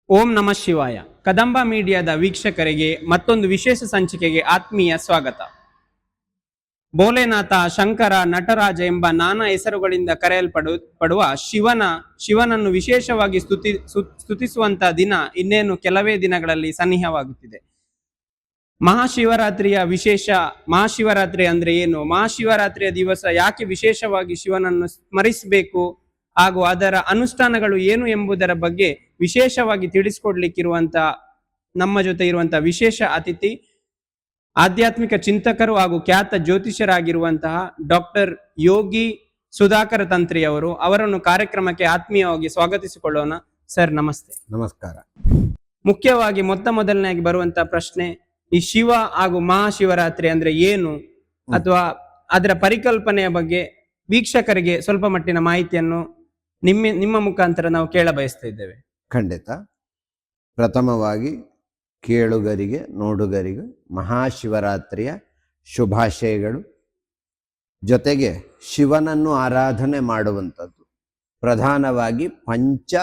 ಓಂ ನಮಃ ಶಿವಾಯ. ಕದಂಬ ಮೀಡಿಯಾದ ವೀಕ್ಷಕರಿಗೆ ಮತ್ತೊಂದು ವಿಶೇಷ ಸಂಚಿಕೆಗೆ ಆತ್ಮೀಯ ಸ್ವಾಗತ. ಭೋಲೆನಾಥ, ಶಂಕರ, ನಟರಾಜ ಎಂಬ ನಾನಾ ಹೆಸರುಗಳಿಂದ ಕರೆಯಲ್ಪಡುವ ಶಿವನನ್ನು ವಿಶೇಷವಾಗಿ ಸ್ತುತಿಸುವಂತ ದಿನ ಇನ್ನೇನು ಕೆಲವೇ ದಿನಗಳಲ್ಲಿ ಸನ್ನಿಹವಾಗುತ್ತಿದೆ. ಮಹಾಶಿವರಾತ್ರಿಯ ವಿಶೇಷ. ಮಹಾಶಿವರಾತ್ರಿ ಅಂದ್ರೆ ಏನು? ಮಹಾಶಿವರಾತ್ರಿಯ ದಿವಸ ಯಾಕೆ ವಿಶೇಷವಾಗಿ ಶಿವನನ್ನು ಸ್ಮರಿಸಬೇಕು ಹಾಗೂ ಅದರ ಅನುಷ್ಠಾನಗಳು ಏನು ಎಂಬುದರ ಬಗ್ಗೆ ವಿಶೇಷವಾಗಿ ತಿಳಿಸಿಕೊಡ್ಲಿಕ್ಕಿರುವಂತ ನಮ್ಮ ಜೊತೆ ಇರುವಂತ ವಿಶೇಷ ಅತಿಥಿ, ಆಧ್ಯಾತ್ಮಿಕ ಚಿಂತಕರು ಹಾಗೂ ಖ್ಯಾತ ಜ್ಯೋತಿಷರಾಗಿರುವಂತಹ ಡಾಕ್ಟರ್ ಯೋಗಿ ಸುಧಾಕರ ತಂತ್ರಿ ಅವರು. ಅವರನ್ನು ಕಾರ್ಯಕ್ರಮಕ್ಕೆ ಆತ್ಮೀಯವಾಗಿ ಸ್ವಾಗತಿಸಿಕೊಳ್ಳೋಣ. ಸರ್ ನಮಸ್ತೆ. ನಮಸ್ಕಾರ. ಮುಖ್ಯವಾಗಿ ಮೊದಲನೇಯಾಗಿ ಬರುವಂತ ಪ್ರಶ್ನೆ, ಈ ಶಿವ ಹಾಗೂ ಮಹಾಶಿವರಾತ್ರಿ ಅಂದ್ರೆ ಏನು, ಅಥವಾ ಅದರ ಪರಿಕಲ್ಪನೆಯ ಬಗ್ಗೆ ವೀಕ್ಷಕರಿಗೆ ಸ್ವಲ್ಪ ಮಟ್ಟಿನ ಮಾಹಿತಿಯನ್ನು ನಿಮ್ಮ ಮುಖಾಂತರ ನಾವು ಕೇಳ ಬಯಸ್ತಾ ಇದ್ದೇವೆ. ಖಂಡಿತ. ಪ್ರಥಮವಾಗಿ ಕೇಳುಗರಿಗೆ, ನೋಡುಗರಿಗೆ ಮಹಾಶಿವರಾತ್ರಿಯ ಶುಭಾಶಯಗಳು. ಜೊತೆಗೆ ಶಿವನನ್ನು ಆರಾಧನೆ ಮಾಡುವಂಥದ್ದು ಪ್ರಧಾನವಾಗಿ ಪಂಚ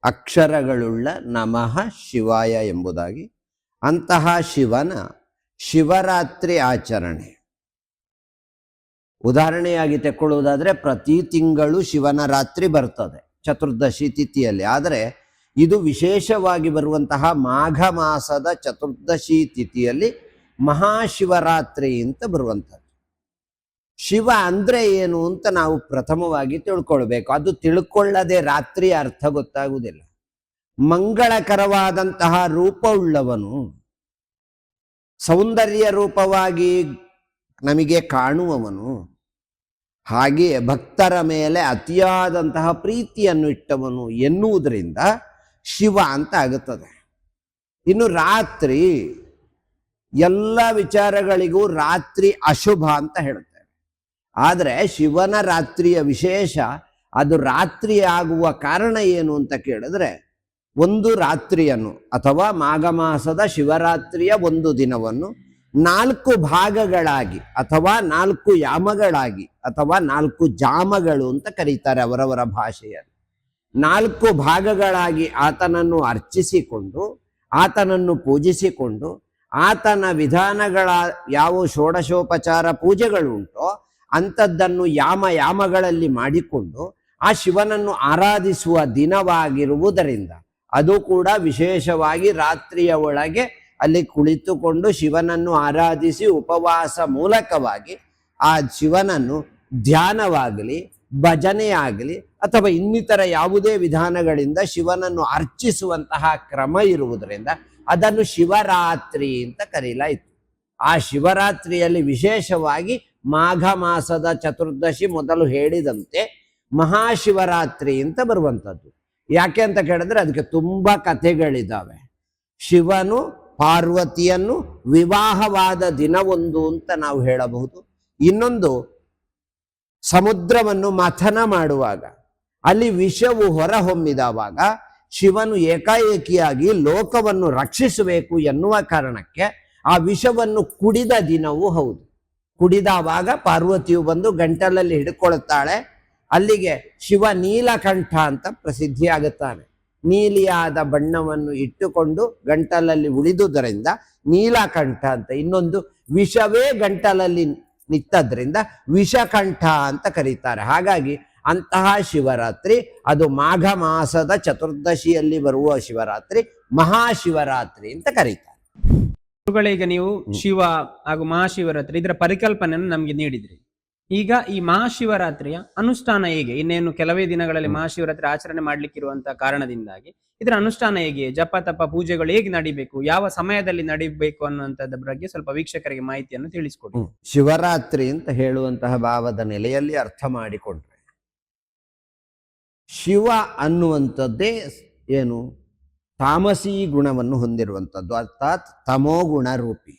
ಅಕ್ಷರಗಳುಳ್ಳ ನಮಃ ಶಿವಾಯ ಎಂಬುದಾಗಿ. ಅಂತಹ ಶಿವನ ಶಿವರಾತ್ರಿ ಆಚರಣೆ ಉದಾಹರಣೆಯಾಗಿ ತೆಕ್ಕೊಳ್ಳುವುದಾದ್ರೆ, ಪ್ರತಿ ತಿಂಗಳು ಶಿವನ ರಾತ್ರಿ ಬರ್ತದೆ ಚತುರ್ದಶಿ ತಿಥಿಯಲ್ಲಿ. ಆದರೆ ಇದು ವಿಶೇಷವಾಗಿ ಬರುವಂತಹ ಮಾಘ ಮಾಸದ ಚತುರ್ದಶಿ ತಿಥಿಯಲ್ಲಿ ಮಹಾಶಿವರಾತ್ರಿ ಅಂತ ಬರುವಂಥದ್ದು. ಶಿವ ಅಂದ್ರೆ ಏನು ಅಂತ ನಾವು ಪ್ರಥಮವಾಗಿ ತಿಳ್ಕೊಳ್ಬೇಕು. ಅದು ತಿಳ್ಕೊಳ್ಳದೆ ರಾತ್ರಿಯ ಅರ್ಥ ಗೊತ್ತಾಗುವುದಿಲ್ಲ. ಮಂಗಳಕರವಾದಂತಹ ರೂಪವುಳ್ಳವನು, ಸೌಂದರ್ಯ ರೂಪವಾಗಿ ನಮಗೆ ಕಾಣುವವನು, ಹಾಗೆಯೇ ಭಕ್ತರ ಮೇಲೆ ಅತಿಯಾದಂತಹ ಪ್ರೀತಿಯನ್ನು ಇಟ್ಟವನು ಎನ್ನುವುದರಿಂದ ಶಿವ ಅಂತ ಆಗುತ್ತದೆ. ಇನ್ನು ರಾತ್ರಿ, ಎಲ್ಲ ವಿಚಾರಗಳಿಗೂ ರಾತ್ರಿ ಅಶುಭ ಅಂತ ಹೇಳುತ್ತೇವೆ. ಆದರೆ ಶಿವನ ರಾತ್ರಿಯ ವಿಶೇಷ, ಅದು ರಾತ್ರಿ ಆಗುವ ಕಾರಣ ಏನು ಅಂತ ಕೇಳಿದ್ರೆ, ಒಂದು ರಾತ್ರಿಯನ್ನು ಅಥವಾ ಮಾಘ ಮಾಸದ ಶಿವರಾತ್ರಿಯ ಒಂದು ದಿನವನ್ನು 4 ಭಾಗಗಳಾಗಿ ಅಥವಾ 4 ಯಾಮಗಳಾಗಿ ಅಥವಾ 4 ಜಾಮಗಳು ಅಂತ ಕರೀತಾರೆ ಅವರವರ ಭಾಷೆಯಲ್ಲಿ. 4 ಭಾಗಗಳಾಗಿ ಆತನನ್ನು ಅರ್ಚಿಸಿಕೊಂಡು, ಆತನನ್ನು ಪೂಜಿಸಿಕೊಂಡು, ಆತನ ವಿಧಾನಗಳ ಯಾವ ಷೋಡಶೋಪಚಾರ ಪೂಜೆಗಳುಂಟೋ ಅಂಥದ್ದನ್ನು ಯಾಮಗಳಲ್ಲಿ ಮಾಡಿಕೊಂಡು ಆ ಶಿವನನ್ನು ಆರಾಧಿಸುವ ದಿನವಾಗಿರುವುದರಿಂದ ಅದು ಕೂಡ ವಿಶೇಷವಾಗಿ ರಾತ್ರಿಯ ಒಳಗೆ ಅಲ್ಲಿ ಕುಳಿತುಕೊಂಡು ಶಿವನನ್ನು ಆರಾಧಿಸಿ ಉಪವಾಸ ಮೂಲಕವಾಗಿ ಆ ಶಿವನನ್ನು ಧ್ಯಾನವಾಗಲಿ, ಭಜನೆಯಾಗಲಿ ಅಥವಾ ಇನ್ನಿತರ ಯಾವುದೇ ವಿಧಾನಗಳಿಂದ ಶಿವನನ್ನು ಅರ್ಚಿಸುವಂತಹ ಕ್ರಮ ಇರುವುದರಿಂದ ಅದನ್ನು ಶಿವರಾತ್ರಿ ಅಂತ ಕರೆಯಲಾಯಿತು. ಆ ಶಿವರಾತ್ರಿಯಲ್ಲಿ ವಿಶೇಷವಾಗಿ ಮಾಘ ಮಾಸದ ಚತುರ್ದಶಿ ಮೊದಲು ಹೇಳಿದಂತೆ ಮಹಾಶಿವರಾತ್ರಿ ಅಂತ ಬರುವಂಥದ್ದು. ಯಾಕೆ ಅಂತ ಕೇಳಿದ್ರೆ ಅದಕ್ಕೆ ತುಂಬಾ ಕಥೆಗಳಿದ್ದಾವೆ. ಶಿವನು ಪಾರ್ವತಿಯನ್ನು ವಿವಾಹವಾದ ದಿನವೊಂದು ಅಂತ ನಾವು ಹೇಳಬಹುದು. ಇನ್ನೊಂದು, ಸಮುದ್ರವನ್ನು ಮಥನ ಮಾಡುವಾಗ ಅಲ್ಲಿ ವಿಷವು ಹೊರಹೊಮ್ಮಿದವಾಗ ಶಿವನು ಏಕಾಏಕಿಯಾಗಿ ಲೋಕವನ್ನು ರಕ್ಷಿಸಬೇಕು ಎನ್ನುವ ಕಾರಣಕ್ಕೆ ಆ ವಿಷವನ್ನು ಕುಡಿದ ದಿನವೂ ಹೌದು. ಕುಡಿದವಾಗ ಪಾರ್ವತಿಯು ಬಂದು ಗಂಟಲಲ್ಲಿ ಹಿಡ್ಕೊಳ್ತಾಳೆ. ಅಲ್ಲಿಗೆ ಶಿವ ನೀಲಕಂಠ ಅಂತ ಪ್ರಸಿದ್ಧಿಯಾಗುತ್ತಾನೆ. ನೀಲಿಯಾದ ಬಣ್ಣವನ್ನು ಇಟ್ಟುಕೊಂಡು ಗಂಟಲಲ್ಲಿ ಉಳಿದುದರಿಂದ ನೀಲಕಂಠ ಅಂತ. ಇನ್ನೊಂದು, ವಿಷವೇ ಗಂಟಲಲ್ಲಿ ನಿಂತದ್ರಿಂದ ವಿಷಕಂಠ ಅಂತ ಕರೀತಾರೆ. ಹಾಗಾಗಿ ಅಂತಹ ಶಿವರಾತ್ರಿ ಅದು ಮಾಘ ಮಾಸದ ಚತುರ್ದಶಿಯಲ್ಲಿ ಬರುವ ಶಿವರಾತ್ರಿ ಮಹಾಶಿವರಾತ್ರಿ ಅಂತ ಕರೀತಾರೆ. ಈಗ ನೀವು ಶಿವ ಹಾಗೂ ಮಹಾಶಿವರಾತ್ರಿ ಇದರ ಪರಿಕಲ್ಪನೆಯನ್ನು ನಮ್ಗೆ ನೀಡಿದ್ರಿ. ಈಗ ಈ ಮಹಾಶಿವರಾತ್ರಿಯ ಅನುಷ್ಠಾನ ಹೇಗೆ? ಇನ್ನೇನು ಕೆಲವೇ ದಿನಗಳಲ್ಲಿ ಮಹಾಶಿವರಾತ್ರಿ ಆಚರಣೆ ಮಾಡ್ಲಿಕ್ಕಿರುವಂತಹ ಕಾರಣದಿಂದಾಗಿ ಇದರ ಅನುಷ್ಠಾನ ಹೇಗೆ, ಜಪ ತಪ ಪೂಜೆಗಳು ಹೇಗೆ ನಡಿಬೇಕು, ಯಾವ ಸಮಯದಲ್ಲಿ ನಡಿಬೇಕು ಅನ್ನುವಂಥದ್ರ ಬಗ್ಗೆ ಸ್ವಲ್ಪ ವೀಕ್ಷಕರಿಗೆ ಮಾಹಿತಿಯನ್ನು ತಿಳಿಸ್ಕೊಡಿ. ಶಿವರಾತ್ರಿ ಅಂತ ಹೇಳುವಂತಹ ಭಾವದ ನೆಲೆಯಲ್ಲಿ ಅರ್ಥ ಮಾಡಿಕೊಂಡ್ರೆ, ಶಿವ ಅನ್ನುವಂಥದ್ದೇ ಏನು, ತಾಮಸಿ ಗುಣವನ್ನು ಹೊಂದಿರುವಂಥದ್ದು, ಅರ್ಥಾತ್ ತಮೋಗುಣ ರೂಪಿ.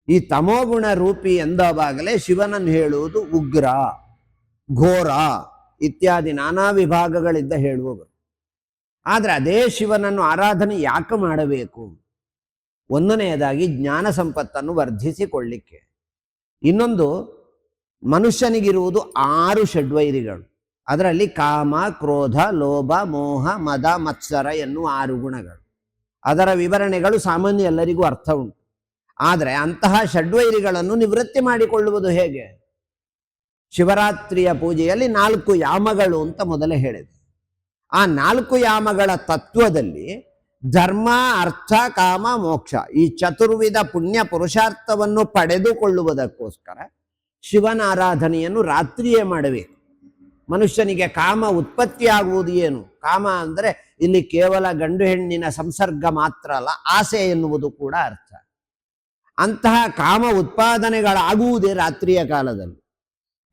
ಈ ತಮೋಗುಣ ರೂಪಿ ಎಂದಾಗಲೇ ಶಿವನನ್ನು ಹೇಳುವುದು ಉಗ್ರ, ಘೋರ ಇತ್ಯಾದಿ ನಾನಾ ವಿಭಾಗಗಳಿಂದ ಹೇಳುವವರು. ಆದರೆ ಅದೇ ಶಿವನನ್ನು ಆರಾಧನೆ ಯಾಕೆ ಮಾಡಬೇಕು? ಒಂದನೆಯದಾಗಿ ಜ್ಞಾನ ಸಂಪತ್ತನ್ನು ವರ್ಧಿಸಿಕೊಳ್ಳಿಕ್ಕೆ. ಇನ್ನೊಂದು, ಮನುಷ್ಯನಿಗಿರುವುದು 6 ಷಡ್ವೈರಿಗಳು. ಅದರಲ್ಲಿ ಕಾಮ, ಕ್ರೋಧ, ಲೋಭ, ಮೋಹ, ಮದ, ಮತ್ಸರ ಎನ್ನುವ 6 ಗುಣಗಳು. ಅದರ ವಿವರಣೆಗಳು ಸಾಮಾನ್ಯ ಎಲ್ಲರಿಗೂ ಅರ್ಥ ಉಂಟು. ಆದರೆ ಅಂತಹ ಷಡ್ವೈರಿಗಳನ್ನು ನಿವೃತ್ತಿ ಮಾಡಿಕೊಳ್ಳುವುದು ಹೇಗೆ? ಶಿವರಾತ್ರಿಯ ಪೂಜೆಯಲ್ಲಿ 4 ಯಾಮಗಳು ಅಂತ ಮೊದಲೇ ಹೇಳಿದೆ. ಆ 4 ಯಾಮಗಳ ತತ್ವದಲ್ಲಿ ಧರ್ಮ, ಅರ್ಥ, ಕಾಮ, ಮೋಕ್ಷ ಈ ಚತುರ್ವಿಧ ಪುಣ್ಯ ಪುರುಷಾರ್ಥವನ್ನು ಪಡೆದುಕೊಳ್ಳುವುದಕ್ಕೋಸ್ಕರ ಶಿವನ ಆರಾಧನೆಯನ್ನು ರಾತ್ರಿಯೇ ಮಾಡಬೇಕು. ಮನುಷ್ಯನಿಗೆ ಕಾಮ ಉತ್ಪತ್ತಿಯಾಗುವುದು ಏನು? ಕಾಮ ಅಂದರೆ ಇಲ್ಲಿ ಕೇವಲ ಗಂಡು ಹೆಣ್ಣಿನ ಸಂಸರ್ಗ ಮಾತ್ರ ಅಲ್ಲ, ಆಸೆ ಎನ್ನುವುದು ಕೂಡ ಅರ್ಥ. ಅಂತಹ ಕಾಮ ಉತ್ಪಾದನೆಗಳಾಗುವುದೇ ರಾತ್ರಿಯ ಕಾಲದಲ್ಲಿ.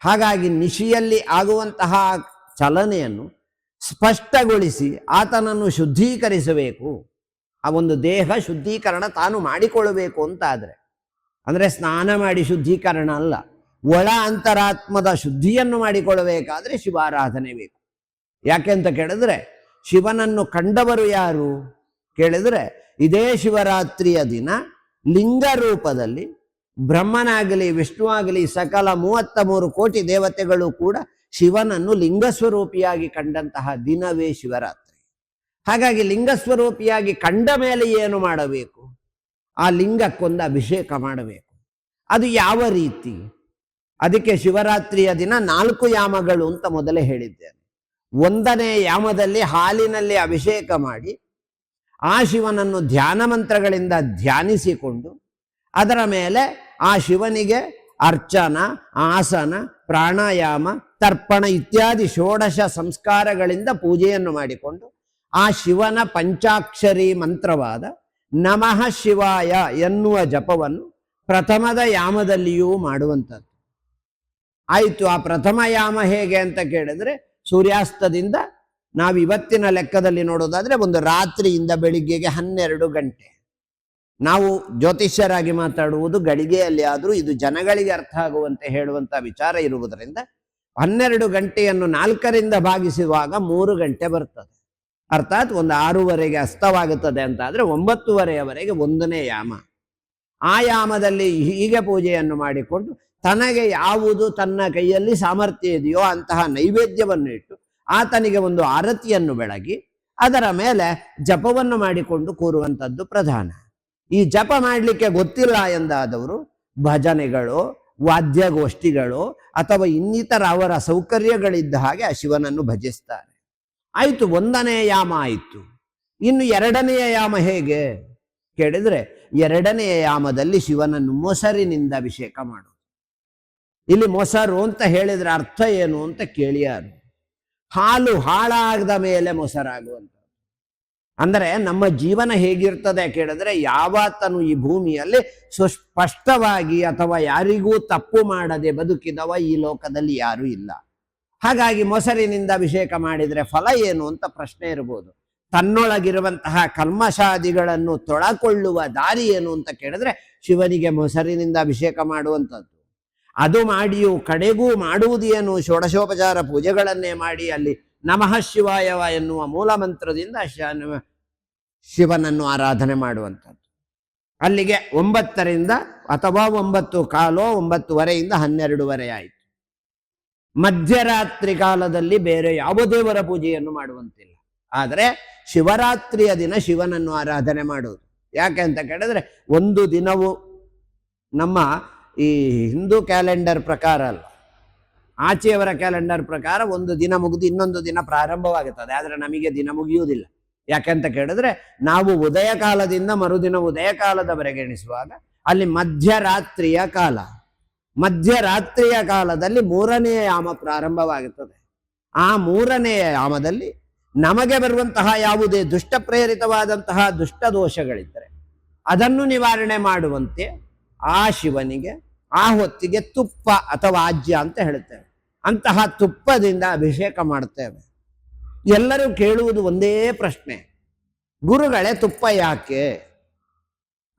ಹಾಗಾಗಿ ನಿಶಿಯಲ್ಲಿ ಆಗುವಂತಹ ಚಲನೆಯನ್ನು ಸ್ಪಷ್ಟಗೊಳಿಸಿ ಆತನನ್ನು ಶುದ್ಧೀಕರಿಸಬೇಕು. ಆ ಒಂದು ದೇಹ ಶುದ್ಧೀಕರಣ ತಾನು ಮಾಡಿಕೊಳ್ಳಬೇಕು ಅಂತ ಅಂದರೆ ಸ್ನಾನ ಮಾಡಿ ಶುದ್ಧೀಕರಣ ಅಲ್ಲ, ಒಳ ಅಂತರಾತ್ಮದ ಶುದ್ಧಿಯನ್ನು ಮಾಡಿಕೊಳ್ಳಬೇಕಾದ್ರೆ ಶಿವಾರಾಧನೆ ಬೇಕು. ಯಾಕೆ ಅಂತ ಕೇಳಿದ್ರೆ, ಶಿವನನ್ನು ಕಂಡವರು ಯಾರು ಕೇಳಿದ್ರೆ, ಇದೇ ಶಿವರಾತ್ರಿಯ ದಿನ ಲಿಂಗ ರೂಪದಲ್ಲಿ ಬ್ರಹ್ಮನಾಗಲಿ ವಿಷ್ಣುವಾಗಲಿ ಸಕಲ 33 ಕೋಟಿ ದೇವತೆಗಳು ಕೂಡ ಶಿವನನ್ನು ಲಿಂಗಸ್ವರೂಪಿಯಾಗಿ ಕಂಡಂತಹ ದಿನವೇ ಶಿವರಾತ್ರಿ. ಹಾಗಾಗಿ ಲಿಂಗಸ್ವರೂಪಿಯಾಗಿ ಕಂಡ ಮೇಲೆ ಏನು ಮಾಡಬೇಕು? ಆ ಲಿಂಗಕ್ಕೊಂದು ಅಭಿಷೇಕ ಮಾಡಬೇಕು. ಅದು ಯಾವ ರೀತಿ? ಅದಕ್ಕೆ ಶಿವರಾತ್ರಿಯ ದಿನ 4 ಯಾಮಗಳು ಅಂತ ಮೊದಲೇ ಹೇಳಿದ್ದೇನೆ. 1ನೇ ಯಾಮದಲ್ಲಿ ಹಾಲಿನಲ್ಲಿ ಅಭಿಷೇಕ ಮಾಡಿ ಆ ಶಿವನನ್ನು ಧ್ಯಾನ ಮಂತ್ರಗಳಿಂದ ಧ್ಯಾನಿಸಿಕೊಂಡು ಅದರ ಮೇಲೆ ಆ ಶಿವನಿಗೆ ಅರ್ಚನ, ಆಸನ, ಪ್ರಾಣಾಯಾಮ, ತರ್ಪಣ ಇತ್ಯಾದಿ 16 ಸಂಸ್ಕಾರಗಳಿಂದ ಪೂಜೆಯನ್ನು ಮಾಡಿಕೊಂಡು ಆ ಶಿವನ ಪಂಚಾಕ್ಷರಿ ಮಂತ್ರವಾದ ನಮಃ ಶಿವಾಯ ಎನ್ನುವ ಜಪವನ್ನು ಪ್ರಥಮದ ಯಾಮದಲ್ಲಿಯೂ ಮಾಡುವಂಥದ್ದು. ಆಯಿತು. ಆ ಪ್ರಥಮ ಯಾಮ ಹೇಗೆ ಅಂತ ಕೇಳಿದ್ರೆ, ಸೂರ್ಯಾಸ್ತದಿಂದ ನಾವು ಇವತ್ತಿನ ಲೆಕ್ಕದಲ್ಲಿ ನೋಡೋದಾದ್ರೆ ಒಂದು ರಾತ್ರಿಯಿಂದ ಬೆಳಿಗ್ಗೆಗೆ 12 ಗಂಟೆ. ನಾವು ಜ್ಯೋತಿಷ್ಯರಾಗಿ ಮಾತಾಡುವುದು ಗಳಿಗೆಯಲ್ಲಿ, ಆದರೂ ಇದು ಜನಗಳಿಗೆ ಅರ್ಥ ಆಗುವಂತೆ ಹೇಳುವಂಥ ವಿಚಾರ ಇರುವುದರಿಂದ 12 ಗಂಟೆಯನ್ನು 4ರಿಂದ ಭಾಗಿಸುವಾಗ 3 ಗಂಟೆ ಬರ್ತದೆ. ಅರ್ಥಾತ್ ಒಂದು 6:30ಗೆ ಅಸ್ತವಾಗುತ್ತದೆ ಅಂತ ಆದರೆ 9:30ವರೆಗೆ 1ನೇ ಯಾಮ. ಆ ಯಾಮದಲ್ಲಿ ಹೀಗೆ ಪೂಜೆಯನ್ನು ಮಾಡಿಕೊಂಡು ತನಗೆ ಯಾವುದು ತನ್ನ ಕೈಯಲ್ಲಿ ಸಾಮರ್ಥ್ಯ ಇದೆಯೋ ಅಂತಹ ನೈವೇದ್ಯವನ್ನು ಇಟ್ಟು ಆತನಿಗೆ ಒಂದು ಆರತಿಯನ್ನು ಬೆಳಗಿ ಅದರ ಮೇಲೆ ಜಪವನ್ನು ಮಾಡಿಕೊಂಡು ಕೂರುವಂಥದ್ದು ಪ್ರಧಾನ. ಈ ಜಪ ಮಾಡಲಿಕ್ಕೆ ಗೊತ್ತಿಲ್ಲ ಎಂದಾದವರು ಭಜನೆಗಳು, ವಾದ್ಯಗೋಷ್ಠಿಗಳು ಅಥವಾ ಇನ್ನಿತರ ಅವರ ಸೌಕರ್ಯಗಳಿದ್ದ ಹಾಗೆ ಆ ಶಿವನನ್ನು ಭಜಿಸ್ತಾರೆ. ಆಯಿತು, 1ನೇ ಯಾಮ ಆಯಿತು. ಇನ್ನು 2ನೇ ಯಾಮ ಹೇಗೆ ಕೇಳಿದ್ರೆ, 2ನೇ ಯಾಮದಲ್ಲಿ ಶಿವನನ್ನು ಮೊಸರಿನಿಂದ ಅಭಿಷೇಕ ಮಾಡೋದು. ಇಲ್ಲಿ ಮೊಸರು ಅಂತ ಹೇಳಿದ್ರೆ ಅರ್ಥ ಏನು ಅಂತ ಕೇಳಿಯಾರು. ಹಾಲು ಹಾಳಾಗದ ಮೇಲೆ ಮೊಸರಾಗುವಂಥದ್ದು. ಅಂದರೆ ನಮ್ಮ ಜೀವನ ಹೇಗಿರ್ತದೆ ಕೇಳಿದ್ರೆ, ಯಾವತ್ತನು ಈ ಭೂಮಿಯಲ್ಲಿ ಸುಸ್ಪಷ್ಟವಾಗಿ ಅಥವಾ ಯಾರಿಗೂ ತಪ್ಪು ಮಾಡದೆ ಬದುಕಿದವ ಈ ಲೋಕದಲ್ಲಿ ಯಾರೂ ಇಲ್ಲ. ಹಾಗಾಗಿ ಮೊಸರಿನಿಂದ ಅಭಿಷೇಕ ಮಾಡಿದರೆ ಫಲ ಏನು ಅಂತ ಪ್ರಶ್ನೆ ಇರ್ಬೋದು. ತನ್ನೊಳಗಿರುವಂತಹ ಕಲ್ಮಶಾದಿಗಳನ್ನು ತೊಳಕೊಳ್ಳುವ ದಾರಿ ಏನು ಅಂತ ಕೇಳಿದ್ರೆ ಶಿವನಿಗೆ ಮೊಸರಿನಿಂದ ಅಭಿಷೇಕ ಮಾಡುವಂಥದ್ದು. ಅದು ಮಾಡಿಯೂ ಕಡೆಗೂ ಮಾಡುವುದು ಏನು? ಷೋಡಶೋಪಚಾರ ಪೂಜೆಗಳನ್ನೇ ಮಾಡಿ ಅಲ್ಲಿ ನಮಃ ಶಿವಾಯವ ಎನ್ನುವ ಮೂಲ ಮಂತ್ರದಿಂದ ಶಿವನನ್ನು ಆರಾಧನೆ ಮಾಡುವಂಥದ್ದು. ಅಲ್ಲಿಗೆ 9ರಿಂದ ಅಥವಾ 9:15, 9:30ಯಿಂದ 12:30 ಆಯಿತು. ಮಧ್ಯರಾತ್ರಿ ಕಾಲದಲ್ಲಿ ಬೇರೆ ಯಾವ ದೇವರ ಪೂಜೆಯನ್ನು ಮಾಡುವಂತಿಲ್ಲ. ಆದರೆ ಶಿವರಾತ್ರಿಯ ದಿನ ಶಿವನನ್ನು ಆರಾಧನೆ ಮಾಡುವುದು. ಯಾಕೆ ಅಂತ ಕೇಳಿದ್ರೆ, ಒಂದು ದಿನವು ನಮ್ಮ ಈ ಹಿಂದೂ ಕ್ಯಾಲೆಂಡರ್ ಪ್ರಕಾರ ಅಲ್ಲ, ಆಚೆಯವರ ಕ್ಯಾಲೆಂಡರ್ ಪ್ರಕಾರ ಒಂದು ದಿನ ಮುಗಿದು ಇನ್ನೊಂದು ದಿನ ಪ್ರಾರಂಭವಾಗುತ್ತದೆ. ಆದರೆ ನಮಗೆ ದಿನ ಮುಗಿಯುವುದಿಲ್ಲ. ಯಾಕೆಂತ ಕೇಳಿದ್ರೆ, ನಾವು ಉದಯ ಕಾಲದಿಂದ ಮರುದಿನ ಉದಯ ಕಾಲದವರೆಗೆ ಎಣಿಸುವಾಗ ಅಲ್ಲಿ ಮಧ್ಯರಾತ್ರಿಯ ಕಾಲ. ಮಧ್ಯರಾತ್ರಿಯ ಕಾಲದಲ್ಲಿ 3ನೇ ಯಾಮ ಪ್ರಾರಂಭವಾಗುತ್ತದೆ. ಆ 3ನೇ ಯಾಮದಲ್ಲಿ ನಮಗೆ ಬರುವಂತಹ ಯಾವುದೇ ದುಷ್ಟ ಪ್ರೇರಿತವಾದಂತಹ ದುಷ್ಟ ದೋಷಗಳಿದ್ದರೆ ಅದನ್ನು ನಿವಾರಣೆ ಮಾಡುವಂತೆ ಆ ಶಿವನಿಗೆ ಆ ಹೊತ್ತಿಗೆ ತುಪ್ಪ ಅಥವಾ ಆಜ್ಯ ಅಂತ ಹೇಳ್ತೇವೆ, ಅಂತಹ ತುಪ್ಪದಿಂದ ಅಭಿಷೇಕ ಮಾಡ್ತೇವೆ. ಎಲ್ಲರೂ ಕೇಳುವುದು ಒಂದೇ ಪ್ರಶ್ನೆ, ಗುರುಗಳೇ ತುಪ್ಪ ಯಾಕೆ?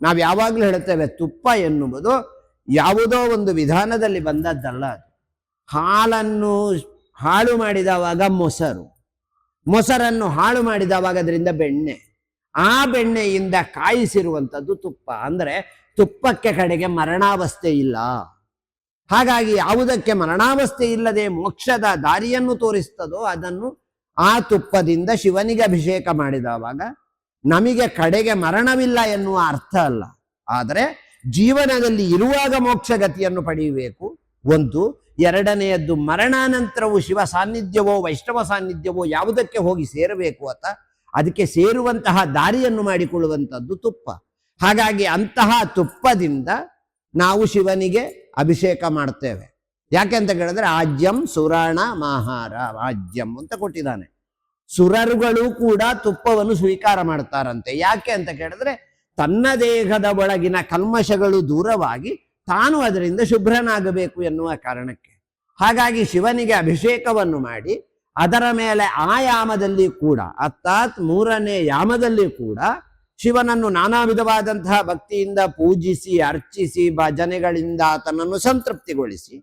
ನಾವು ಯಾವಾಗಲೂ ಹೇಳ್ತೇವೆ, ತುಪ್ಪ ಎನ್ನುವುದು ಯಾವುದೋ ಒಂದು ವಿಧಾನದಲ್ಲಿ ಬಂದದ್ದಲ್ಲ. ಅದು ಹಾಲನ್ನು ಹಾಳು ಮಾಡಿದವಾಗ ಮೊಸರು, ಮೊಸರನ್ನು ಹಾಳು ಮಾಡಿದವಾಗ ಅದರಿಂದ ಬೆಣ್ಣೆ, ಆ ಬೆಣ್ಣೆಯಿಂದ ಕಾಯಿಸಿರುವಂಥದ್ದು ತುಪ್ಪ. ಅಂದರೆ ತುಪ್ಪಕ್ಕೆ ಕಡೆಗೆ ಮರಣಾವಸ್ಥೆ ಇಲ್ಲ. ಹಾಗಾಗಿ ಯಾವುದಕ್ಕೆ ಮರಣಾವಸ್ಥೆ ಇಲ್ಲದೆ ಮೋಕ್ಷದ ದಾರಿಯನ್ನು ತೋರಿಸ್ತದೋ ಅದನ್ನು ಆ ತುಪ್ಪದಿಂದ ಶಿವನಿಗೆ ಅಭಿಷೇಕ ಮಾಡಿದವಾಗ ನಮಗೆ ಕಡೆಗೆ ಮರಣವಿಲ್ಲ ಎನ್ನುವ ಅರ್ಥ ಅಲ್ಲ, ಆದರೆ ಜೀವನದಲ್ಲಿ ಇರುವಾಗ ಮೋಕ್ಷಗತಿಯನ್ನು ಪಡೆಯಬೇಕು ಒಂದು. ಎರಡನೆಯದ್ದು, ಮರಣಾನಂತರವು ಶಿವ ಸಾನ್ನಿಧ್ಯವೋ ವೈಷ್ಣವ ಸಾನ್ನಿಧ್ಯವೋ ಯಾವುದಕ್ಕೆ ಹೋಗಿ ಸೇರಬೇಕು ಅತ ಅದಕ್ಕೆ ಸೇರುವಂತಹ ದಾರಿಯನ್ನು ಮಾಡಿಕೊಳ್ಳುವಂಥದ್ದು ತುಪ್ಪ. ಹಾಗಾಗಿ ಅಂತಹ ತುಪ್ಪದಿಂದ ನಾವು ಶಿವನಿಗೆ ಅಭಿಷೇಕ ಮಾಡ್ತೇವೆ. ಯಾಕೆ ಅಂತ ಕೇಳಿದ್ರೆ ಆಜ್ಯಂ ಸುರಾಣ ಮಾಹಾರ ಆಜ್ಯಂ ಅಂತ ಕೊಟ್ಟಿದ್ದಾನೆ. ಸುರರುಗಳು ಕೂಡ ತುಪ್ಪವನ್ನು ಸ್ವೀಕಾರ ಮಾಡ್ತಾರಂತೆ. ಯಾಕೆ ಅಂತ ಕೇಳಿದ್ರೆ ತನ್ನ ದೇಹದ ಒಳಗಿನ ಕಲ್ಮಶಗಳು ದೂರವಾಗಿ ತಾನು ಅದರಿಂದ ಶುಭ್ರನಾಗಬೇಕು ಎನ್ನುವ ಕಾರಣಕ್ಕೆ. ಹಾಗಾಗಿ ಶಿವನಿಗೆ ಅಭಿಷೇಕವನ್ನು ಮಾಡಿ ಅದರ ಮೇಲೆ ಆ ಯಾಮದಲ್ಲಿ ಕೂಡ ಅರ್ಥಾತ್ 3ನೇ ಯಾಮದಲ್ಲಿ ಕೂಡ ಶಿವನನ್ನು ನಾನಾ ವಿಧವಾದಂತಹ ಭಕ್ತಿಯಿಂದ ಪೂಜಿಸಿ ಅರ್ಚಿಸಿ ಭಜನೆಗಳಿಂದ ಆತನನ್ನು ಸಂತೃಪ್ತಿಗೊಳಿಸಿ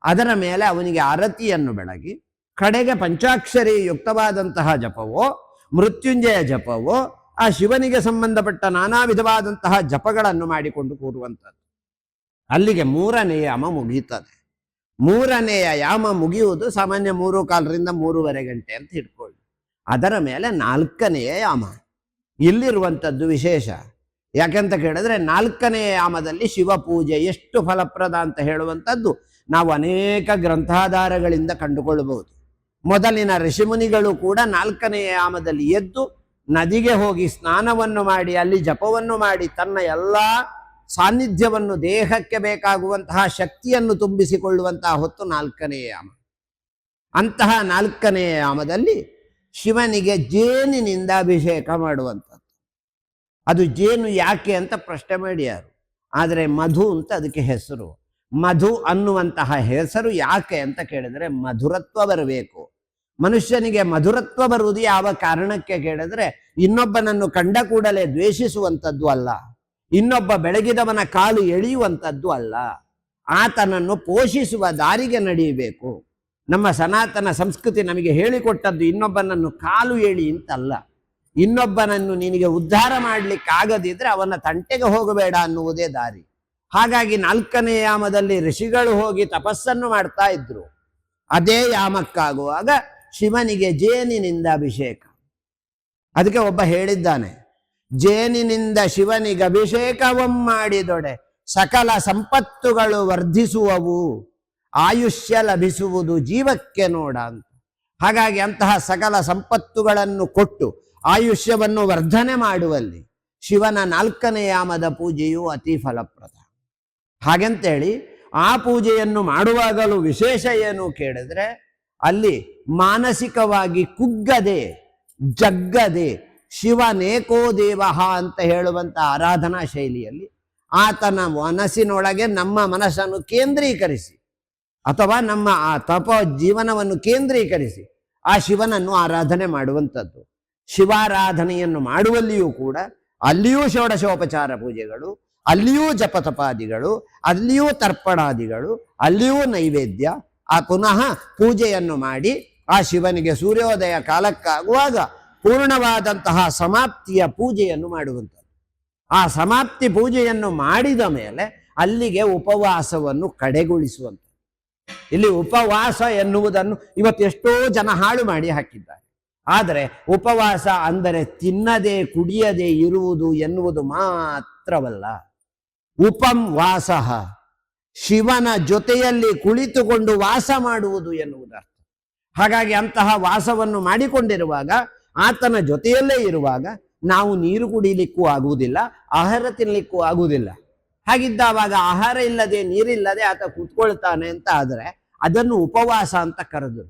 ಅದರ ಮೇಲೆ ಅವನಿಗೆ ಆರತಿಯನ್ನು ಬೆಳಗಿ ಕಡೆಗೆ ಪಂಚಾಕ್ಷರಿ ಯುಕ್ತವಾದಂತಹ ಜಪವೋ ಮೃತ್ಯುಂಜಯ ಜಪವೋ ಆ ಶಿವನಿಗೆ ಸಂಬಂಧಪಟ್ಟ ನಾನಾ ವಿಧವಾದಂತಹ ಜಪಗಳನ್ನು ಮಾಡಿಕೊಂಡು ಕೂರುವಂಥದ್ದು. ಅಲ್ಲಿಗೆ 3ನೇ ಯಾಮ ಮುಗಿಯುತ್ತದೆ. 3ನೇ ಯಾಮ ಮುಗಿಯುವುದು ಸಾಮಾನ್ಯ 3:15 ರಿಂದ 3:30 ಗಂಟೆ ಅಂತ ಇಟ್ಕೊಳ್ಳಿ. ಅದರ ಮೇಲೆ 4ನೇ ಯಾಮ ಇಲ್ಲಿರುವಂಥದ್ದು ವಿಶೇಷ. ಯಾಕೆಂತ ಕೇಳಿದ್ರೆ 4ನೇ ಯಾಮದಲ್ಲಿ ಶಿವ ಪೂಜೆ ಎಷ್ಟು ಫಲಪ್ರದ ಅಂತ ಹೇಳುವಂಥದ್ದು ನಾವು ಅನೇಕ ಗ್ರಂಥಾಧಾರಗಳಿಂದ ಕಂಡುಕೊಳ್ಳಬಹುದು. ಮೊದಲಿನ ಋಷಿಮುನಿಗಳು ಕೂಡ 4ನೇ ಯಾಮದಲ್ಲಿ ಎದ್ದು ನದಿಗೆ ಹೋಗಿ ಸ್ನಾನವನ್ನು ಮಾಡಿ ಅಲ್ಲಿ ಜಪವನ್ನು ಮಾಡಿ ತನ್ನ ಎಲ್ಲ ಸಾನ್ನಿಧ್ಯವನ್ನು ದೇಹಕ್ಕೆ ಬೇಕಾಗುವಂತಹ ಶಕ್ತಿಯನ್ನು ತುಂಬಿಸಿಕೊಳ್ಳುವಂತಹ ಹೊತ್ತು 4ನೇ ಯಾಮ. ಅಂತಹ 4ನೇ ಯಾಮದಲ್ಲಿ ಶಿವನಿಗೆ ಜೇನಿನಿಂದ ಅಭಿಷೇಕ ಮಾಡುವಂಥದ್ದು. ಅದು ಜೇನು ಯಾಕೆ ಅಂತ ಪ್ರಶ್ನೆ ಮಾಡ್ಯಾರು, ಆದರೆ ಮಧು ಅಂತ ಅದಕ್ಕೆ ಹೆಸರು. ಮಧು ಅನ್ನುವಂತಹ ಹೆಸರು ಯಾಕೆ ಅಂತ ಕೇಳಿದ್ರೆ ಮಧುರತ್ವ ಬರಬೇಕು. ಮನುಷ್ಯನಿಗೆ ಮಧುರತ್ವ ಬರುವುದು ಯಾವ ಕಾರಣಕ್ಕೆ ಕೇಳಿದ್ರೆ ಇನ್ನೊಬ್ಬನನ್ನು ಕಂಡ ಕೂಡಲೇ ದ್ವೇಷಿಸುವಂಥದ್ದು ಅಲ್ಲ, ಇನ್ನೊಬ್ಬ ಬೆಳಗಿದವನ ಕಾಲು ಎಳೆಯುವಂಥದ್ದು ಅಲ್ಲ, ಆತನನ್ನು ಪೋಷಿಸುವ ದಾರಿಗೆ ನಡೆಯಬೇಕು. ನಮ್ಮ ಸನಾತನ ಸಂಸ್ಕೃತಿ ನಮಗೆ ಹೇಳಿಕೊಟ್ಟದ್ದು ಇನ್ನೊಬ್ಬನನ್ನು ಕಾಲು ಎಳಿ ಅಂತಲ್ಲ, ಇನ್ನೊಬ್ಬನನ್ನು ನಿನಗೆ ಉದ್ಧಾರ ಮಾಡ್ಲಿಕ್ಕಾಗದಿದ್ರೆ ಅವನ ತಂಟೆಗೆ ಹೋಗಬೇಡ ಅನ್ನುವುದೇ ದಾರಿ. ಹಾಗಾಗಿ 4ನೇ ಯಾಮದಲ್ಲಿ ಋಷಿಗಳು ಹೋಗಿ ತಪಸ್ಸನ್ನು ಮಾಡ್ತಾ ಇದ್ರು. ಅದೇ ಯಾಮಕ್ಕಾಗುವಾಗ ಶಿವನಿಗೆ ಜೇನಿನಿಂದ ಅಭಿಷೇಕ. ಅದಕ್ಕೆ ಒಬ್ಬ ಹೇಳಿದ್ದಾನೆ, ಜೇನಿನಿಂದ ಶಿವನಿಗೆ ಅಭಿಷೇಕವಂ ಮಾಡಿದೊಡೆ ಸಕಲ ಸಂಪತ್ತುಗಳು ವರ್ಧಿಸುವವು, ಆಯುಷ್ಯ ಲಭಿಸುವುದು ಜೀವಕ್ಕೆ ನೋಡ ಅಂತ. ಹಾಗಾಗಿ ಅಂತಹ ಸಕಲ ಸಂಪತ್ತುಗಳನ್ನು ಕೊಟ್ಟು ಆಯುಷ್ಯವನ್ನು ವರ್ಧನೆ ಮಾಡುವಲ್ಲಿ ಶಿವನ 4ನೇ ಯಾಮದ ಪೂಜೆಯು ಅತಿ ಫಲಪ್ರದ. ಹಾಗಂತೇಳಿ ಆ ಪೂಜೆಯನ್ನು ಮಾಡುವಾಗಲೂ ವಿಶೇಷ ಏನು ಕೇಳಿದ್ರೆ ಅಲ್ಲಿ ಮಾನಸಿಕವಾಗಿ ಕುಗ್ಗದೆ ಜಗ್ಗದೆ ಶಿವನೇಕೋ ದೇವಃ ಅಂತ ಹೇಳುವಂಥ ಆರಾಧನಾ ಶೈಲಿಯಲ್ಲಿ ಆತನ ಮನಸ್ಸಿನೊಳಗೆ ನಮ್ಮ ಮನಸ್ಸನ್ನು ಕೇಂದ್ರೀಕರಿಸಿ ಅಥವಾ ನಮ್ಮ ಆ ತಪ ಜೀವನವನ್ನು ಕೇಂದ್ರೀಕರಿಸಿ ಆ ಶಿವನನ್ನು ಆರಾಧನೆ ಮಾಡುವಂಥದ್ದು. ಶಿವಾರಾಧನೆಯನ್ನು ಮಾಡುವಲ್ಲಿಯೂ ಕೂಡ ಅಲ್ಲಿಯೂ ಷೋಡಶೋಪಚಾರ ಪೂಜೆಗಳು, ಅಲ್ಲಿಯೂ ಜಪತಪಾದಿಗಳು, ಅಲ್ಲಿಯೂ ತರ್ಪಣಾದಿಗಳು, ಅಲ್ಲಿಯೂ ನೈವೇದ್ಯ, ಆ ಪುನಃ ಪೂಜೆಯನ್ನು ಮಾಡಿ ಆ ಶಿವನಿಗೆ ಸೂರ್ಯೋದಯ ಕಾಲಕ್ಕಾಗುವಾಗ ಪೂರ್ಣವಾದಂತಹ ಸಮಾಪ್ತಿಯ ಪೂಜೆಯನ್ನು ಮಾಡುವಂಥದ್ದು. ಆ ಸಮಾಪ್ತಿ ಪೂಜೆಯನ್ನು ಮಾಡಿದ ಮೇಲೆ ಅಲ್ಲಿಗೆ ಉಪವಾಸವನ್ನು ಕಡೆಗೊಳಿಸುವಂಥದ್ದು. ಇಲ್ಲಿ ಉಪವಾಸ ಎನ್ನುವುದನ್ನು ಇವತ್ತೆಷ್ಟೋ ಜನ ಹಾಳು ಮಾಡಿ ಹಾಕಿದ್ದಾರೆ. ಆದರೆ ಉಪವಾಸ ಅಂದರೆ ತಿನ್ನದೆ ಕುಡಿಯದೆ ಇರುವುದು ಎನ್ನುವುದು ಮಾತ್ರವಲ್ಲ. ಉಪಂ ವಾಸಃ, ಶಿವನ ಜೊತೆಯಲ್ಲಿ ಕುಳಿತುಕೊಂಡು ವಾಸ ಮಾಡುವುದು ಎನ್ನುವುದರ್ಥ. ಹಾಗಾಗಿ ಅಂತಹ ವಾಸವನ್ನು ಮಾಡಿಕೊಂಡಿರುವಾಗ ಆತನ ಜೊತೆಯಲ್ಲೇ ಇರುವಾಗ ನಾವು ನೀರು ಕುಡಿಲಿಕ್ಕೂ ಆಗುವುದಿಲ್ಲ, ಆಹಾರ ತಿನ್ನಲಿಕ್ಕೂ ಆಗುವುದಿಲ್ಲ. ಹಾಗಿದ್ದಾವಾಗ ಆಹಾರ ಇಲ್ಲದೆ ನೀರಿಲ್ಲದೆ ಆತ ಕೂತ್ಕೊಳ್ತಾನೆ ಅಂತ ಆದರೆ ಅದನ್ನು ಉಪವಾಸ ಅಂತ ಕರೆದರು.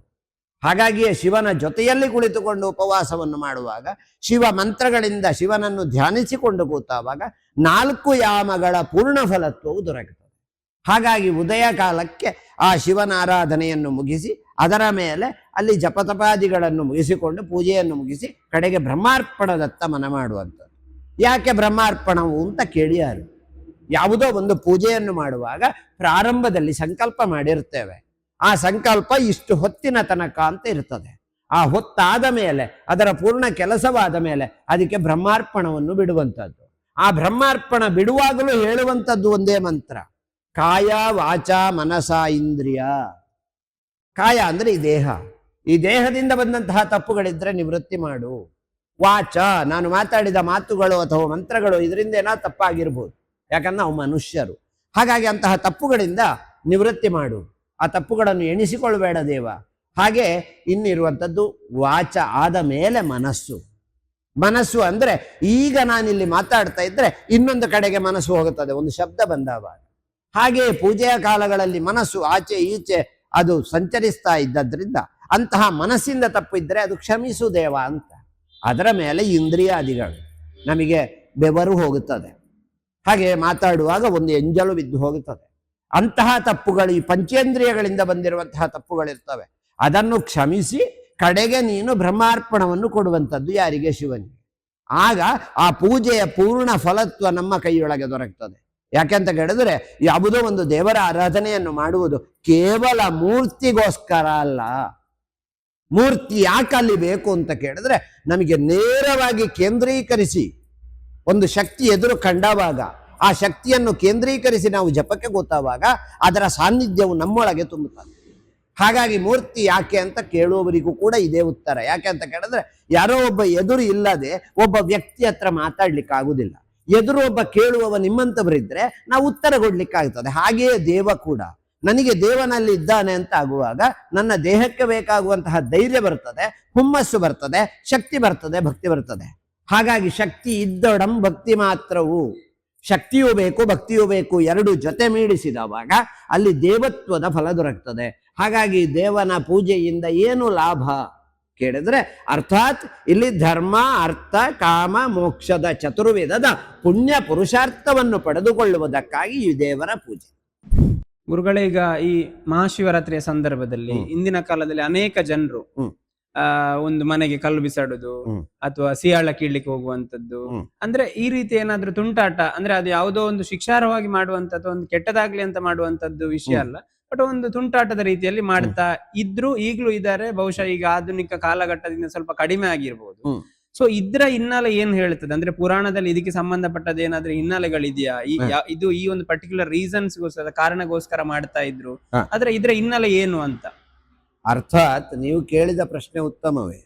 ಹಾಗಾಗಿಯೇ ಶಿವನ ಜೊತೆಯಲ್ಲಿ ಕುಳಿತುಕೊಂಡು ಉಪವಾಸವನ್ನು ಮಾಡುವಾಗ ಶಿವ ಮಂತ್ರಗಳಿಂದ ಶಿವನನ್ನು ಧ್ಯಾನಿಸಿಕೊಂಡು ಕೂತಾವಾಗ 4 ಯಾಮಗಳ ಪೂರ್ಣ ಫಲತ್ವವು ದೊರಕುತ್ತದೆ. ಹಾಗಾಗಿ ಉದಯ ಕಾಲಕ್ಕೆ ಆ ಶಿವನ ಆರಾಧನೆಯನ್ನು ಮುಗಿಸಿ ಅದರ ಮೇಲೆ ಅಲ್ಲಿ ಜಪತಪಾದಿಗಳನ್ನು ಮುಗಿಸಿಕೊಂಡು ಪೂಜೆಯನ್ನು ಮುಗಿಸಿ ಕಡೆಗೆ ಬ್ರಹ್ಮಾರ್ಪಣದತ್ತ ಮನ ಮಾಡುವಂಥದ್ದು. ಯಾಕೆ ಬ್ರಹ್ಮಾರ್ಪಣವು ಅಂತ ಕೇಳಿಯಾರು. ಯಾವುದೋ ಒಂದು ಪೂಜೆಯನ್ನು ಮಾಡುವಾಗ ಪ್ರಾರಂಭದಲ್ಲಿ ಸಂಕಲ್ಪ ಮಾಡಿರ್ತೇವೆ. ಆ ಸಂಕಲ್ಪ ಇಷ್ಟು ಹೊತ್ತಿನ ತನಕ ಅಂತ ಇರ್ತದೆ. ಆ ಹೊತ್ತಾದ ಮೇಲೆ ಅದರ ಪೂರ್ಣ ಕೆಲಸವಾದ ಮೇಲೆ ಅದಕ್ಕೆ ಬ್ರಹ್ಮಾರ್ಪಣವನ್ನು ಬಿಡುವಂಥದ್ದು. ಆ ಬ್ರಹ್ಮಾರ್ಪಣ ಬಿಡುವಾಗಲೂ ಹೇಳುವಂಥದ್ದು ಒಂದೇ ಮಂತ್ರ, ಕಾಯ ವಾಚ ಮನಸ ಇಂದ್ರಿಯ. ಕಾಯ ಅಂದ್ರೆ ಈ ದೇಹ, ಈ ದೇಹದಿಂದ ಬಂದಂತಹ ತಪ್ಪುಗಳಿದ್ರೆ ನಿವೃತ್ತಿ ಮಾಡು. ವಾಚ, ನಾನು ಮಾತಾಡಿದ ಮಾತುಗಳು ಅಥವಾ ಮಂತ್ರಗಳು ಇದರಿಂದ ಏನಾದ್ರು ತಪ್ಪಾಗಿರ್ಬೋದು, ಯಾಕಂದ್ರೆ ನಾವು ಮನುಷ್ಯರು. ಹಾಗಾಗಿ ಅಂತಹ ತಪ್ಪುಗಳಿಂದ ನಿವೃತ್ತಿ ಮಾಡು, ಆ ತಪ್ಪುಗಳನ್ನು ಎಣಿಸಿಕೊಳ್ಬೇಡ ದೇವ. ಹಾಗೆ ಇನ್ನಿರುವಂಥದ್ದು ವಾಚ ಆದ ಮೇಲೆ ಮನಸ್ಸು. ಮನಸ್ಸು ಅಂದ್ರೆ ಈಗ ನಾನಿಲ್ಲಿ ಮಾತಾಡ್ತಾ ಇದ್ರೆ ಇನ್ನೊಂದು ಕಡೆಗೆ ಮನಸ್ಸು ಹೋಗುತ್ತದೆ ಒಂದು ಶಬ್ದ ಬಂದಾಗ. ಹಾಗೆ ಪೂಜೆಯ ಕಾಲಗಳಲ್ಲಿ ಮನಸ್ಸು ಆಚೆ ಈಚೆ ಅದು ಸಂಚರಿಸ್ತಾ ಇದ್ದದ್ರಿಂದ ಅಂತಹ ಮನಸ್ಸಿಂದ ತಪ್ಪು ಇದ್ರೆ ಅದು ಕ್ಷಮಿಸು ದೇವ ಅಂತ. ಅದರ ಮೇಲೆ ಇಂದ್ರಿಯಾದಿಗಳು, ನಮಗೆ ಬೆವರು ಹೋಗುತ್ತದೆ, ಹಾಗೆ ಮಾತಾಡುವಾಗ ಒಂದು ಎಂಜಲು ಬಿದ್ದು ಹೋಗುತ್ತದೆ. ಅಂತಹ ತಪ್ಪುಗಳು, ಈ ಪಂಚೇಂದ್ರಿಯಗಳಿಂದ ಬಂದಿರುವಂತಹ ತಪ್ಪುಗಳಿರ್ತವೆ, ಅದನ್ನು ಕ್ಷಮಿಸಿ ಕಡೆಗೆ ನೀನು ಬ್ರಹ್ಮಾರ್ಪಣವನ್ನು ಕೊಡುವಂಥದ್ದು ಯಾರಿಗೆ? ಶಿವನಿಗೆ. ಆಗ ಆ ಪೂಜೆಯ ಪೂರ್ಣ ಫಲತ್ವ ನಮ್ಮ ಕೈಯೊಳಗೆ ದೊರಕ್ತದೆ. ಯಾಕೆಂತ ಕೇಳಿದ್ರೆ ಯಾವುದೋ ಒಂದು ದೇವರ ಆರಾಧನೆಯನ್ನು ಮಾಡುವುದು ಕೇವಲ ಮೂರ್ತಿಗೋಸ್ಕರ ಅಲ್ಲ. ಮೂರ್ತಿ ಯಾಕೆ ಅಲ್ಲಿ ಬೇಕು ಅಂತ ಕೇಳಿದ್ರೆ ನಮಗೆ ನೇರವಾಗಿ ಕೇಂದ್ರೀಕರಿಸಿ ಒಂದು ಶಕ್ತಿ ಎದುರು ಕಂಡವಾಗ ಆ ಶಕ್ತಿಯನ್ನು ಕೇಂದ್ರೀಕರಿಸಿ ನಾವು ಜಪಕ್ಕೆ ಗೊತ್ತಾವಾಗ ಅದರ ಸಾನ್ನಿಧ್ಯವು ನಮ್ಮೊಳಗೆ ತುಂಬುತ್ತದೆ. ಹಾಗಾಗಿ ಮೂರ್ತಿ ಯಾಕೆ ಅಂತ ಕೇಳುವವರಿಗೂ ಕೂಡ ಇದೇ ಉತ್ತರ. ಯಾಕೆ ಅಂತ ಕೇಳಿದ್ರೆ ಯಾರೋ ಒಬ್ಬ ಎದುರು ಇಲ್ಲದೆ ಒಬ್ಬ ವ್ಯಕ್ತಿ ಹತ್ರ ಮಾತಾಡ್ಲಿಕ್ಕೆ ಆಗುದಿಲ್ಲ. ಎದುರು ಒಬ್ಬ ಕೇಳುವವ ನಿಮ್ಮಂತವರಿದ್ರೆ ನಾವು ಉತ್ತರ ಕೊಡ್ಲಿಕ್ಕಾಗ್ತದೆ. ಹಾಗೆಯೇ ದೇವ ಕೂಡ ನನಗೆ ದೇವನಲ್ಲಿ ಇದ್ದಾನೆ ಅಂತ ಆಗುವಾಗ ನನ್ನ ದೇಹಕ್ಕೆ ಬೇಕಾಗುವಂತಹ ಧೈರ್ಯ ಬರ್ತದೆ, ಹುಮ್ಮಸ್ಸು ಬರ್ತದೆ, ಶಕ್ತಿ ಬರ್ತದೆ, ಭಕ್ತಿ ಬರ್ತದೆ. ಹಾಗಾಗಿ ಶಕ್ತಿ ಇದ್ದೊಡಂ ಭಕ್ತಿ ಮಾತ್ರವು, ಶಕ್ತಿಯೂ ಬೇಕು ಭಕ್ತಿಯೂ ಬೇಕು, ಎರಡು ಜೊತೆ ಮೀಡಿಸಿದವಾಗ ಅಲ್ಲಿ ದೇವತ್ವದ ಫಲ ದೊರಕ್ತದೆ. ಹಾಗಾಗಿ ದೇವನ ಪೂಜೆಯಿಂದ ಏನು ಲಾಭ ಕೇಳಿದ್ರೆ, ಅರ್ಥಾತ್ ಇಲ್ಲಿ ಧರ್ಮ ಅರ್ಥ ಕಾಮ ಮೋಕ್ಷದ ಚತುರ್ವೇದದ ಪುಣ್ಯ ಪುರುಷಾರ್ಥವನ್ನು ಪಡೆದುಕೊಳ್ಳುವುದಕ್ಕಾಗಿ ಈ ದೇವರ ಪೂಜೆ. ಗುರುಗಳೇ, ಈಗ ಈ ಮಹಾಶಿವರಾತ್ರಿಯ ಸಂದರ್ಭದಲ್ಲಿ ಇಂದಿನ ಕಾಲದಲ್ಲಿ ಅನೇಕ ಜನರು ಒಂದು ಮನೆಗೆ ಕಲ್ಲು ಬಿಸಾಡುದು ಅಥವಾ ಸಿಯಾಳ ಕೀಳ್ಲಿಕ್ಕೆ ಹೋಗುವಂತದ್ದು, ಅಂದ್ರೆ ಈ ರೀತಿ ಏನಾದ್ರೂ ತುಂಟಾಟ, ಅಂದ್ರೆ ಅದು ಯಾವುದೋ ಒಂದು ಶಿಕ್ಷಾರ್ಹವಾಗಿ ಮಾಡುವಂತದ್ದು, ಒಂದು ಕೆಟ್ಟದಾಗ್ಲಿ ಅಂತ ಮಾಡುವಂತದ್ದು ವಿಷಯ ಅಲ್ಲ, ಬಟ್ ಒಂದು ತುಂಟಾಟದ ರೀತಿಯಲ್ಲಿ ಮಾಡ್ತಾ ಇದ್ರು, ಈಗ್ಲೂ ಇದ್ದಾರೆ. ಬಹುಶಃ ಈಗ ಆಧುನಿಕ ಕಾಲಘಟ್ಟದಿಂದ ಸ್ವಲ್ಪ ಕಡಿಮೆ ಆಗಿರ್ಬೋದು. ಸೊ ಇದ್ರ ಹಿನ್ನೆಲೆ ಏನ್ ಹೇಳ್ತದೆ, ಅಂದ್ರೆ ಪುರಾಣದಲ್ಲಿ ಇದಕ್ಕೆ ಸಂಬಂಧಪಟ್ಟದ ಏನಾದ್ರೂ ಹಿನ್ನೆಲೆಗಳಿದೆಯಾ? ಇದು ಈ ಒಂದು ಪರ್ಟಿಕ್ಯುಲರ್ ರೀಸನ್ಸ್ಗೋಸ್ಕರ, ಕಾರಣಗೋಸ್ಕರ ಮಾಡ್ತಾ ಇದ್ರು, ಆದ್ರೆ ಇದ್ರ ಹಿನ್ನೆಲೆ ಏನು ಅಂತ? ಅರ್ಥಾತ್ ನೀವು ಕೇಳಿದ ಪ್ರಶ್ನೆ ಉತ್ತಮವೇ.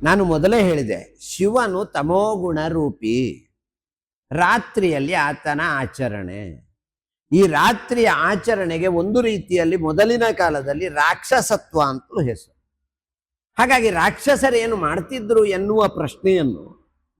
ನಾನು ಮೊದಲೇ ಹೇಳಿದೆ, ಶಿವನು ತಮೋಗುಣ ರೂಪಿ. ರಾತ್ರಿಯಲ್ಲಿ ಆತನ ಆಚರಣೆ, ಈ ರಾತ್ರಿಯ ಆಚರಣೆಗೆ ಒಂದು ರೀತಿಯಲ್ಲಿ ಮೊದಲಿನ ಕಾಲದಲ್ಲಿ ರಾಕ್ಷಸತ್ವ ಅಂತಲೂ ಹೆಸರು. ಹಾಗಾಗಿ ರಾಕ್ಷಸರೇನು ಮಾಡ್ತಿದ್ರು ಎನ್ನುವ ಪ್ರಶ್ನೆಯನ್ನು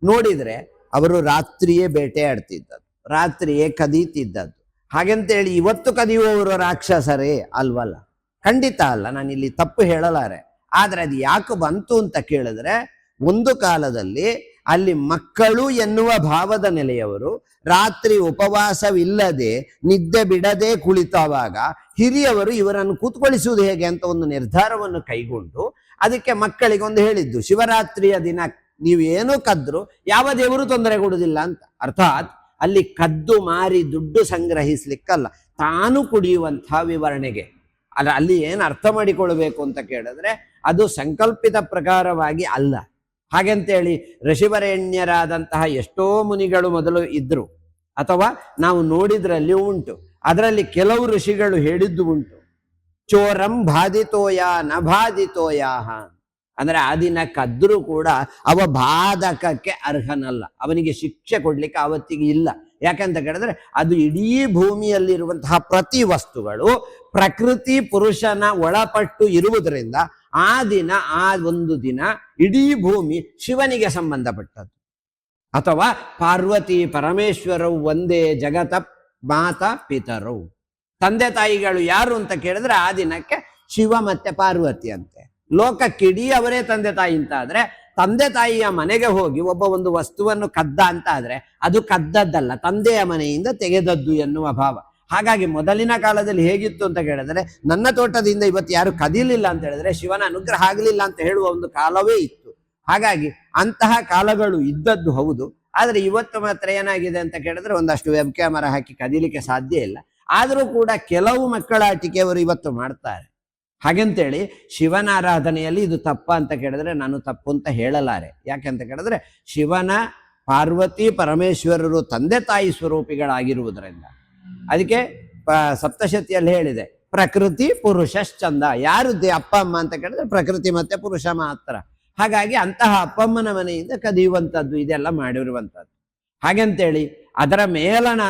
ನೋಡಿದ್ರೆ ಅವರು ರಾತ್ರಿಯೇ ಬೇಟೆ ಆಡ್ತಿದ್ದದ್ದು, ರಾತ್ರಿಯೇ ಕದೀತಿದ್ದದ್ದು. ಹಾಗೆಂತೇಳಿ ಇವತ್ತು ಕದಿಯುವವರು ರಾಕ್ಷಸರೇ ಅಲ್ವಲ್ಲ, ಖಂಡಿತ ಅಲ್ಲ. ನಾನು ಇಲ್ಲಿ ತಪ್ಪು ಹೇಳಲಾರೆ. ಆದ್ರೆ ಅದು ಯಾಕೆ ಬಂತು ಅಂತ ಕೇಳಿದ್ರೆ, ಒಂದು ಕಾಲದಲ್ಲಿ ಅಲ್ಲಿ ಮಕ್ಕಳು ಎನ್ನುವ ಭಾವದ ನೆಲೆಯವರು ರಾತ್ರಿ ಉಪವಾಸವಿಲ್ಲದೆ ನಿದ್ದೆ ಬಿಡದೆ ಕುಳಿತವಾಗ ಹಿರಿಯವರು ಇವರನ್ನು ಕೂತ್ಕೊಳಿಸುವುದು ಹೇಗೆ ಅಂತ ಒಂದು ನಿರ್ಧಾರವನ್ನು ಕೈಗೊಂಡು ಅದಕ್ಕೆ ಮಕ್ಕಳಿಗೊಂದು ಹೇಳಿದ್ದು, ಶಿವರಾತ್ರಿಯ ದಿನ ನೀವೇನು ಕದ್ರು ಯಾವ ದೇವರು ತೊಂದರೆ ಕೊಡುವುದಿಲ್ಲ ಅಂತ. ಅರ್ಥಾತ್ ಅಲ್ಲಿ ಕದ್ದು ಮಾರಿ ದುಡ್ಡು ಸಂಗ್ರಹಿಸ್ಲಿಕ್ಕಲ್ಲ, ತಾನು ಕುಡಿಯುವಂತಹ ವಿವರಣೆಗೆ. ಅಲ್ಲಿ ಏನು ಅರ್ಥ ಮಾಡಿಕೊಳ್ಬೇಕು ಅಂತ ಕೇಳಿದ್ರೆ, ಅದು ಸಂಕಲ್ಪಿತ ಪ್ರಕಾರವಾಗಿ ಅಲ್ಲ. ಹಾಗೆಂತೇಳಿ ಋಷಿವರೇಣ್ಯರಾದಂತಹ ಎಷ್ಟೋ ಮುನಿಗಳು ಮೊದಲು ಇದ್ರು, ಅಥವಾ ನಾವು ನೋಡಿದ್ರಲ್ಲಿ ಉಂಟು. ಅದರಲ್ಲಿ ಕೆಲವು ಋಷಿಗಳು ಹೇಳಿದ್ದು ಉಂಟು, ಚೋರಂ ಬಾಧಿತೋಯ ನ ಬಾಧಿತೋಯಾಹ, ಅಂದ್ರೆ ಆ ದಿನ ಕದ್ರೂ ಕೂಡ ಅವ ಬಾಧಕಕ್ಕೆ ಅರ್ಹನಲ್ಲ, ಅವನಿಗೆ ಶಿಕ್ಷೆ ಕೊಡ್ಲಿಕ್ಕೆ ಅವತ್ತಿಗೆ ಇಲ್ಲ. ಯಾಕಂತ ಕೇಳಿದ್ರೆ ಅದು ಇಡೀ ಭೂಮಿಯಲ್ಲಿರುವಂತಹ ಪ್ರತಿ ವಸ್ತುಗಳು ಪ್ರಕೃತಿ ಪುರುಷನ ಒಳಪಟ್ಟು ಇರುವುದರಿಂದ ಆ ದಿನ, ಆ ಒಂದು ದಿನ ಇಡೀ ಭೂಮಿ ಶಿವನಿಗೆ ಸಂಬಂಧಪಟ್ಟದ್ದು. ಅಥವಾ ಪಾರ್ವತಿ ಪರಮೇಶ್ವರವು ಒಂದೇ ಜಗತ ಮಾತಾ ಪಿತರವು, ತಂದೆ ತಾಯಿಗಳು ಯಾರು ಅಂತ ಕೇಳಿದ್ರೆ ಆ ದಿನಕ್ಕೆ ಶಿವ ಮತ್ತೆ ಪಾರ್ವತಿ ಅಂತೆ. ಲೋಕಕ್ಕಿಡೀ ಅವರೇ ತಂದೆ ತಾಯಿ ಅಂತ ಆದ್ರೆ, ತಂದೆ ತಾಯಿಯ ಮನೆಗೆ ಹೋಗಿ ಒಬ್ಬ ಒಂದು ವಸ್ತುವನ್ನು ಕದ್ದ ಅಂತ ಆದ್ರೆ ಅದು ಕದ್ದದ್ದಲ್ಲ, ತಂದೆಯ ಮನೆಯಿಂದ ತೆಗೆದದ್ದು ಎನ್ನುವ ಭಾವ. ಹಾಗಾಗಿ ಮೊದಲಿನ ಕಾಲದಲ್ಲಿ ಹೇಗಿತ್ತು ಅಂತ ಕೇಳಿದ್ರೆ, ನನ್ನ ತೋಟದಿಂದ ಇವತ್ತು ಯಾರು ಕದಿಲಿಲ್ಲ ಅಂತ ಹೇಳಿದ್ರೆ ಶಿವನ ಅನುಗ್ರಹ ಆಗಲಿಲ್ಲ ಅಂತ ಹೇಳುವ ಒಂದು ಕಾಲವೇ ಇತ್ತು. ಹಾಗಾಗಿ ಅಂತಹ ಕಾಲಗಳು ಇದ್ದದ್ದು ಹೌದು. ಆದ್ರೆ ಇವತ್ತು ಮಾತ್ರ ಏನಾಗಿದೆ ಅಂತ ಕೇಳಿದ್ರೆ, ಒಂದಷ್ಟು ವೆಬ್ ಕ್ಯಾಮರಾ ಹಾಕಿ ಕದಿಲಿಕ್ಕೆ ಸಾಧ್ಯ ಇಲ್ಲ. ಆದರೂ ಕೂಡ ಕೆಲವು ಮಕ್ಕಳ ಆಟಿಕೆಯವರು ಇವತ್ತು ಮಾಡ್ತಾರೆ. ಹಾಗೆಂತೇಳಿ ಶಿವನ ಆರಾಧನೆಯಲ್ಲಿ ಇದು ತಪ್ಪ ಅಂತ ಕೇಳಿದ್ರೆ ನಾನು ತಪ್ಪು ಅಂತ ಹೇಳಲಾರೆ. ಯಾಕೆಂತ ಕೇಳಿದ್ರೆ, ಶಿವನ ಪಾರ್ವತಿ ಪರಮೇಶ್ವರರು ತಂದೆ ತಾಯಿ ಸ್ವರೂಪಿಗಳಾಗಿರುವುದರಿಂದ ಅದಕ್ಕೆ ಸಪ್ತಶತಿಯಲ್ಲಿ ಹೇಳಿದೆ, ಪ್ರಕೃತಿ ಪುರುಷಶ್ಚಂದ. ಯಾರು ಅಪ್ಪ ಅಮ್ಮ ಅಂತ ಕೇಳಿದ್ರೆ ಪ್ರಕೃತಿ ಮತ್ತೆ ಪುರುಷ ಮಾತ್ರ. ಹಾಗಾಗಿ ಅಂತಹ ಅಪ್ಪಮ್ಮನ ಮನೆಯಿಂದ ಕದಿಯುವಂಥದ್ದು ಇದೆಲ್ಲ ಮಾಡಿರುವಂಥದ್ದು. ಹಾಗಂತೇಳಿ ಅದರ ಮೇಲಣ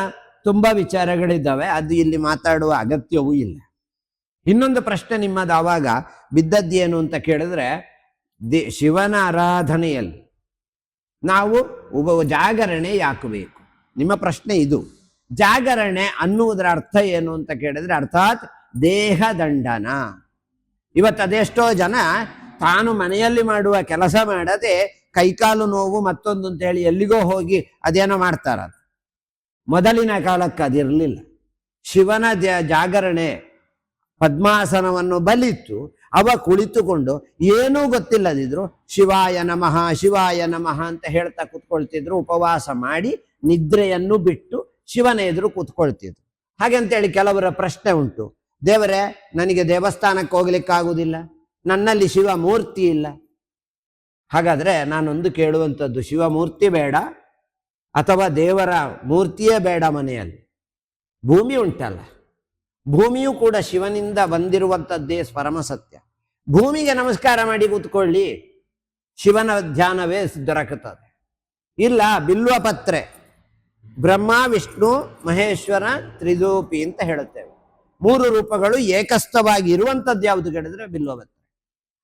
ತುಂಬಾ ವಿಚಾರಗಳಿದ್ದಾವೆ, ಅದು ಇಲ್ಲಿ ಮಾತಾಡುವ ಅಗತ್ಯವೂ ಇಲ್ಲ. ಇನ್ನೊಂದು ಪ್ರಶ್ನೆ ನಿಮ್ಮದು ಆವಾಗ ಬಿದ್ದದ್ದೇನು ಅಂತ ಕೇಳಿದ್ರೆ, ಶಿವನ ಆರಾಧನೆಯಲ್ಲಿ ನಾವು ಜಾಗರಣೆ ಯಾಕೆ ಬೇಕು? ನಿಮ್ಮ ಪ್ರಶ್ನೆ ಇದು. ಜಾಗರಣೆ ಅನ್ನುವುದರ ಅರ್ಥ ಏನು ಅಂತ ಕೇಳಿದ್ರೆ, ಅರ್ಥಾತ್ ದೇಹ ದಂಡನ. ಇವತ್ತು ಅದೆಷ್ಟೋ ಜನ ತಾನು ಮನೆಯಲ್ಲಿ ಮಾಡುವ ಕೆಲಸ ಮಾಡದೆ ಕೈಕಾಲು ನೋವು ಮತ್ತೊಂದು ಅಂತ ಹೇಳಿ ಎಲ್ಲಿಗೋ ಹೋಗಿ ಅದೇನೋ ಮಾಡ್ತಾರ. ಮೊದಲಿನ ಕಾಲಕ್ಕೆ ಅದಿರಲಿಲ್ಲ. ಶಿವನ ಜಾಗರಣೆ ಪದ್ಮಾಸನವನ್ನು ಬಲಿತು ಅವ ಕುಳಿತುಕೊಂಡು ಏನೂ ಗೊತ್ತಿಲ್ಲದಿದ್ರು ಶಿವಾಯ ನಮಃ ಶಿವಾಯ ನಮಃ ಅಂತ ಹೇಳ್ತಾ ಕೂತ್ಕೊಳ್ತಿದ್ರು. ಉಪವಾಸ ಮಾಡಿ ನಿದ್ರೆಯನ್ನು ಬಿಟ್ಟು ಶಿವನ ಎದುರು ಕೂತ್ಕೊಳ್ತಿದ್ರು. ಹಾಗಂತೇಳಿ ಕೆಲವರ ಪ್ರಶ್ನೆ ಉಂಟು, ದೇವರೇ ನನಗೆ ದೇವಸ್ಥಾನಕ್ಕೆ ಹೋಗ್ಲಿಕ್ಕಾಗುವುದಿಲ್ಲ, ನನ್ನಲ್ಲಿ ಶಿವ ಮೂರ್ತಿ ಇಲ್ಲ. ಹಾಗಾದ್ರೆ ನಾನೊಂದು ಕೇಳುವಂಥದ್ದು, ಶಿವಮೂರ್ತಿ ಬೇಡ ಅಥವಾ ದೇವರ ಮೂರ್ತಿಯೇ ಬೇಡ ಮನೆಯಲ್ಲಿ, ಭೂಮಿ ಉಂಟಲ್ಲ, ಭೂಮಿಯೂ ಕೂಡ ಶಿವನಿಂದ ಬಂದಿರುವಂಥದ್ದೇ ಪರಮ ಸತ್ಯ. ಭೂಮಿಗೆ ನಮಸ್ಕಾರ ಮಾಡಿ ಕೂತ್ಕೊಳ್ಳಿ, ಶಿವನ ಧ್ಯಾನವೇ ದೊರಕುತ್ತದೆ. ಇಲ್ಲ ಬಿಲ್ವಪತ್ರೆ, ಬ್ರಹ್ಮ ವಿಷ್ಣು ಮಹೇಶ್ವರ ತ್ರಿದೂಪಿ ಅಂತ ಹೇಳುತ್ತೇವೆ. 3 ರೂಪಗಳು ಏಕಸ್ಥವಾಗಿ ಇರುವಂಥದ್ದು ಯಾವುದು ಕೇಳಿದ್ರೆ ಬಿಲ್ವಪತ್ರೆ.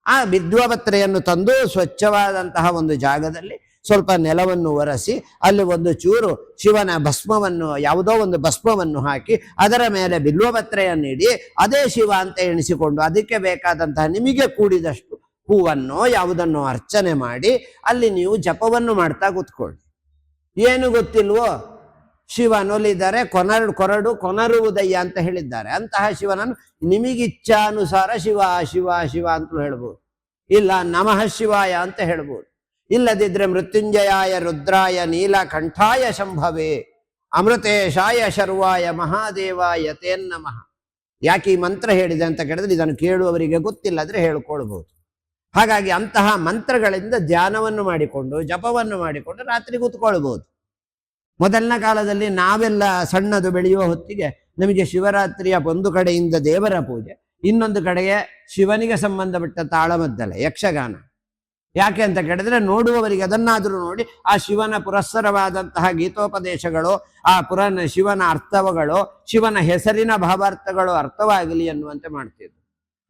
ಆ ಬಿಲ್ವಪತ್ರೆಯನ್ನು ತಂದು ಸ್ವಚ್ಛವಾದಂತಹ ಒಂದು ಜಾಗದಲ್ಲಿ ಸ್ವಲ್ಪ ನೆಲವನ್ನು ಒರೆಸಿ ಅಲ್ಲಿ ಒಂದು ಚೂರು ಶಿವನ ಭಸ್ಮವನ್ನು, ಯಾವುದೋ ಒಂದು ಭಸ್ಮವನ್ನು ಹಾಕಿ ಅದರ ಮೇಲೆ ಬಿಲ್ವಪತ್ರೆಯನ್ನಿಡಿ ಅದೇ ಶಿವ ಅಂತ ಎಣಿಸಿಕೊಂಡು ಅದಕ್ಕೆ ಬೇಕಾದಂತಹ ನಿಮಗೆ ಕೂಡಿದಷ್ಟು ಹೂವನ್ನು ಯಾವುದನ್ನು ಅರ್ಚನೆ ಮಾಡಿ ಅಲ್ಲಿ ನೀವು ಜಪವನ್ನು ಮಾಡ್ತಾ ಕೂತ್ಕೊಳ್ಳಿ. ಏನು ಗೊತ್ತಿಲ್ವೋ, ಶಿವನೊಲಿದರೆ ಕೊರಡು ಕೊನರುವುದಯ್ಯ ಅಂತ ಹೇಳಿದ್ದಾರೆ. ಅಂತಹ ಶಿವನನ್ನು ನಿಮಗಿಚ್ಛಾನುಸಾರ ಶಿವ ಶಿವ ಶಿವ ಅಂತಲೂ ಹೇಳ್ಬೋದು, ಇಲ್ಲ ನಮಃ ಶಿವಾಯ ಅಂತ ಹೇಳ್ಬೋದು. ಇಲ್ಲದಿದ್ರೆ ಮೃತ್ಯುಂಜಯಾಯ ರುದ್ರಾಯ ನೀಲಕಂಠಾಯ ಶಂಭವೇ ಅಮೃತೇಶಾಯ ಶರ್ವಾಯ ಮಹಾದೇವಾಯ ತೇನ್ನಮಃ. ಯಾಕೆ ಈ ಮಂತ್ರ ಹೇಳಿದೆ ಅಂತ ಕೇಳಿದ್ರೆ ಇದನ್ನು ಕೇಳುವವರಿಗೆ ಗೊತ್ತಿಲ್ಲ ಆದರೆ ಹೇಳ್ಕೊಳ್ಬಹುದು. ಹಾಗಾಗಿ ಅಂತಹ ಮಂತ್ರಗಳಿಂದ ಧ್ಯಾನವನ್ನು ಮಾಡಿಕೊಂಡು ಜಪವನ್ನು ಮಾಡಿಕೊಂಡು ರಾತ್ರಿ ಕೂತ್ಕೊಳ್ಬಹುದು. ಮೊದಲನ ಕಾಲದಲ್ಲಿ ನಾವೆಲ್ಲ ಸಣ್ಣದು ಬೆಳೆಯುವ ಹೊತ್ತಿಗೆ ನಮಗೆ ಶಿವರಾತ್ರಿಯ ಒಂದು ಕಡೆಯಿಂದ ದೇವರ ಪೂಜೆ, ಇನ್ನೊಂದು ಕಡೆಗೆ ಶಿವನಿಗೆ ಸಂಬಂಧಪಟ್ಟ ತಾಳಮದ್ದಲೆ ಯಕ್ಷಗಾನ. ಯಾಕೆ ಅಂತ ಕೇಳಿದ್ರೆ ನೋಡುವವರಿಗೆ ಅದನ್ನಾದರೂ ನೋಡಿ ಆ ಶಿವನ ಪುರಸ್ಸರವಾದಂತಹ ಗೀತೋಪದೇಶಗಳು, ಆ ಶಿವನ ಅರ್ಥಗಳು, ಶಿವನ ಹೆಸರಿನ ಭಾವಾರ್ಥಗಳು ಅರ್ಥವಾಗಲಿ ಎನ್ನುವಂತೆ ಮಾಡ್ತಿದ್ರು.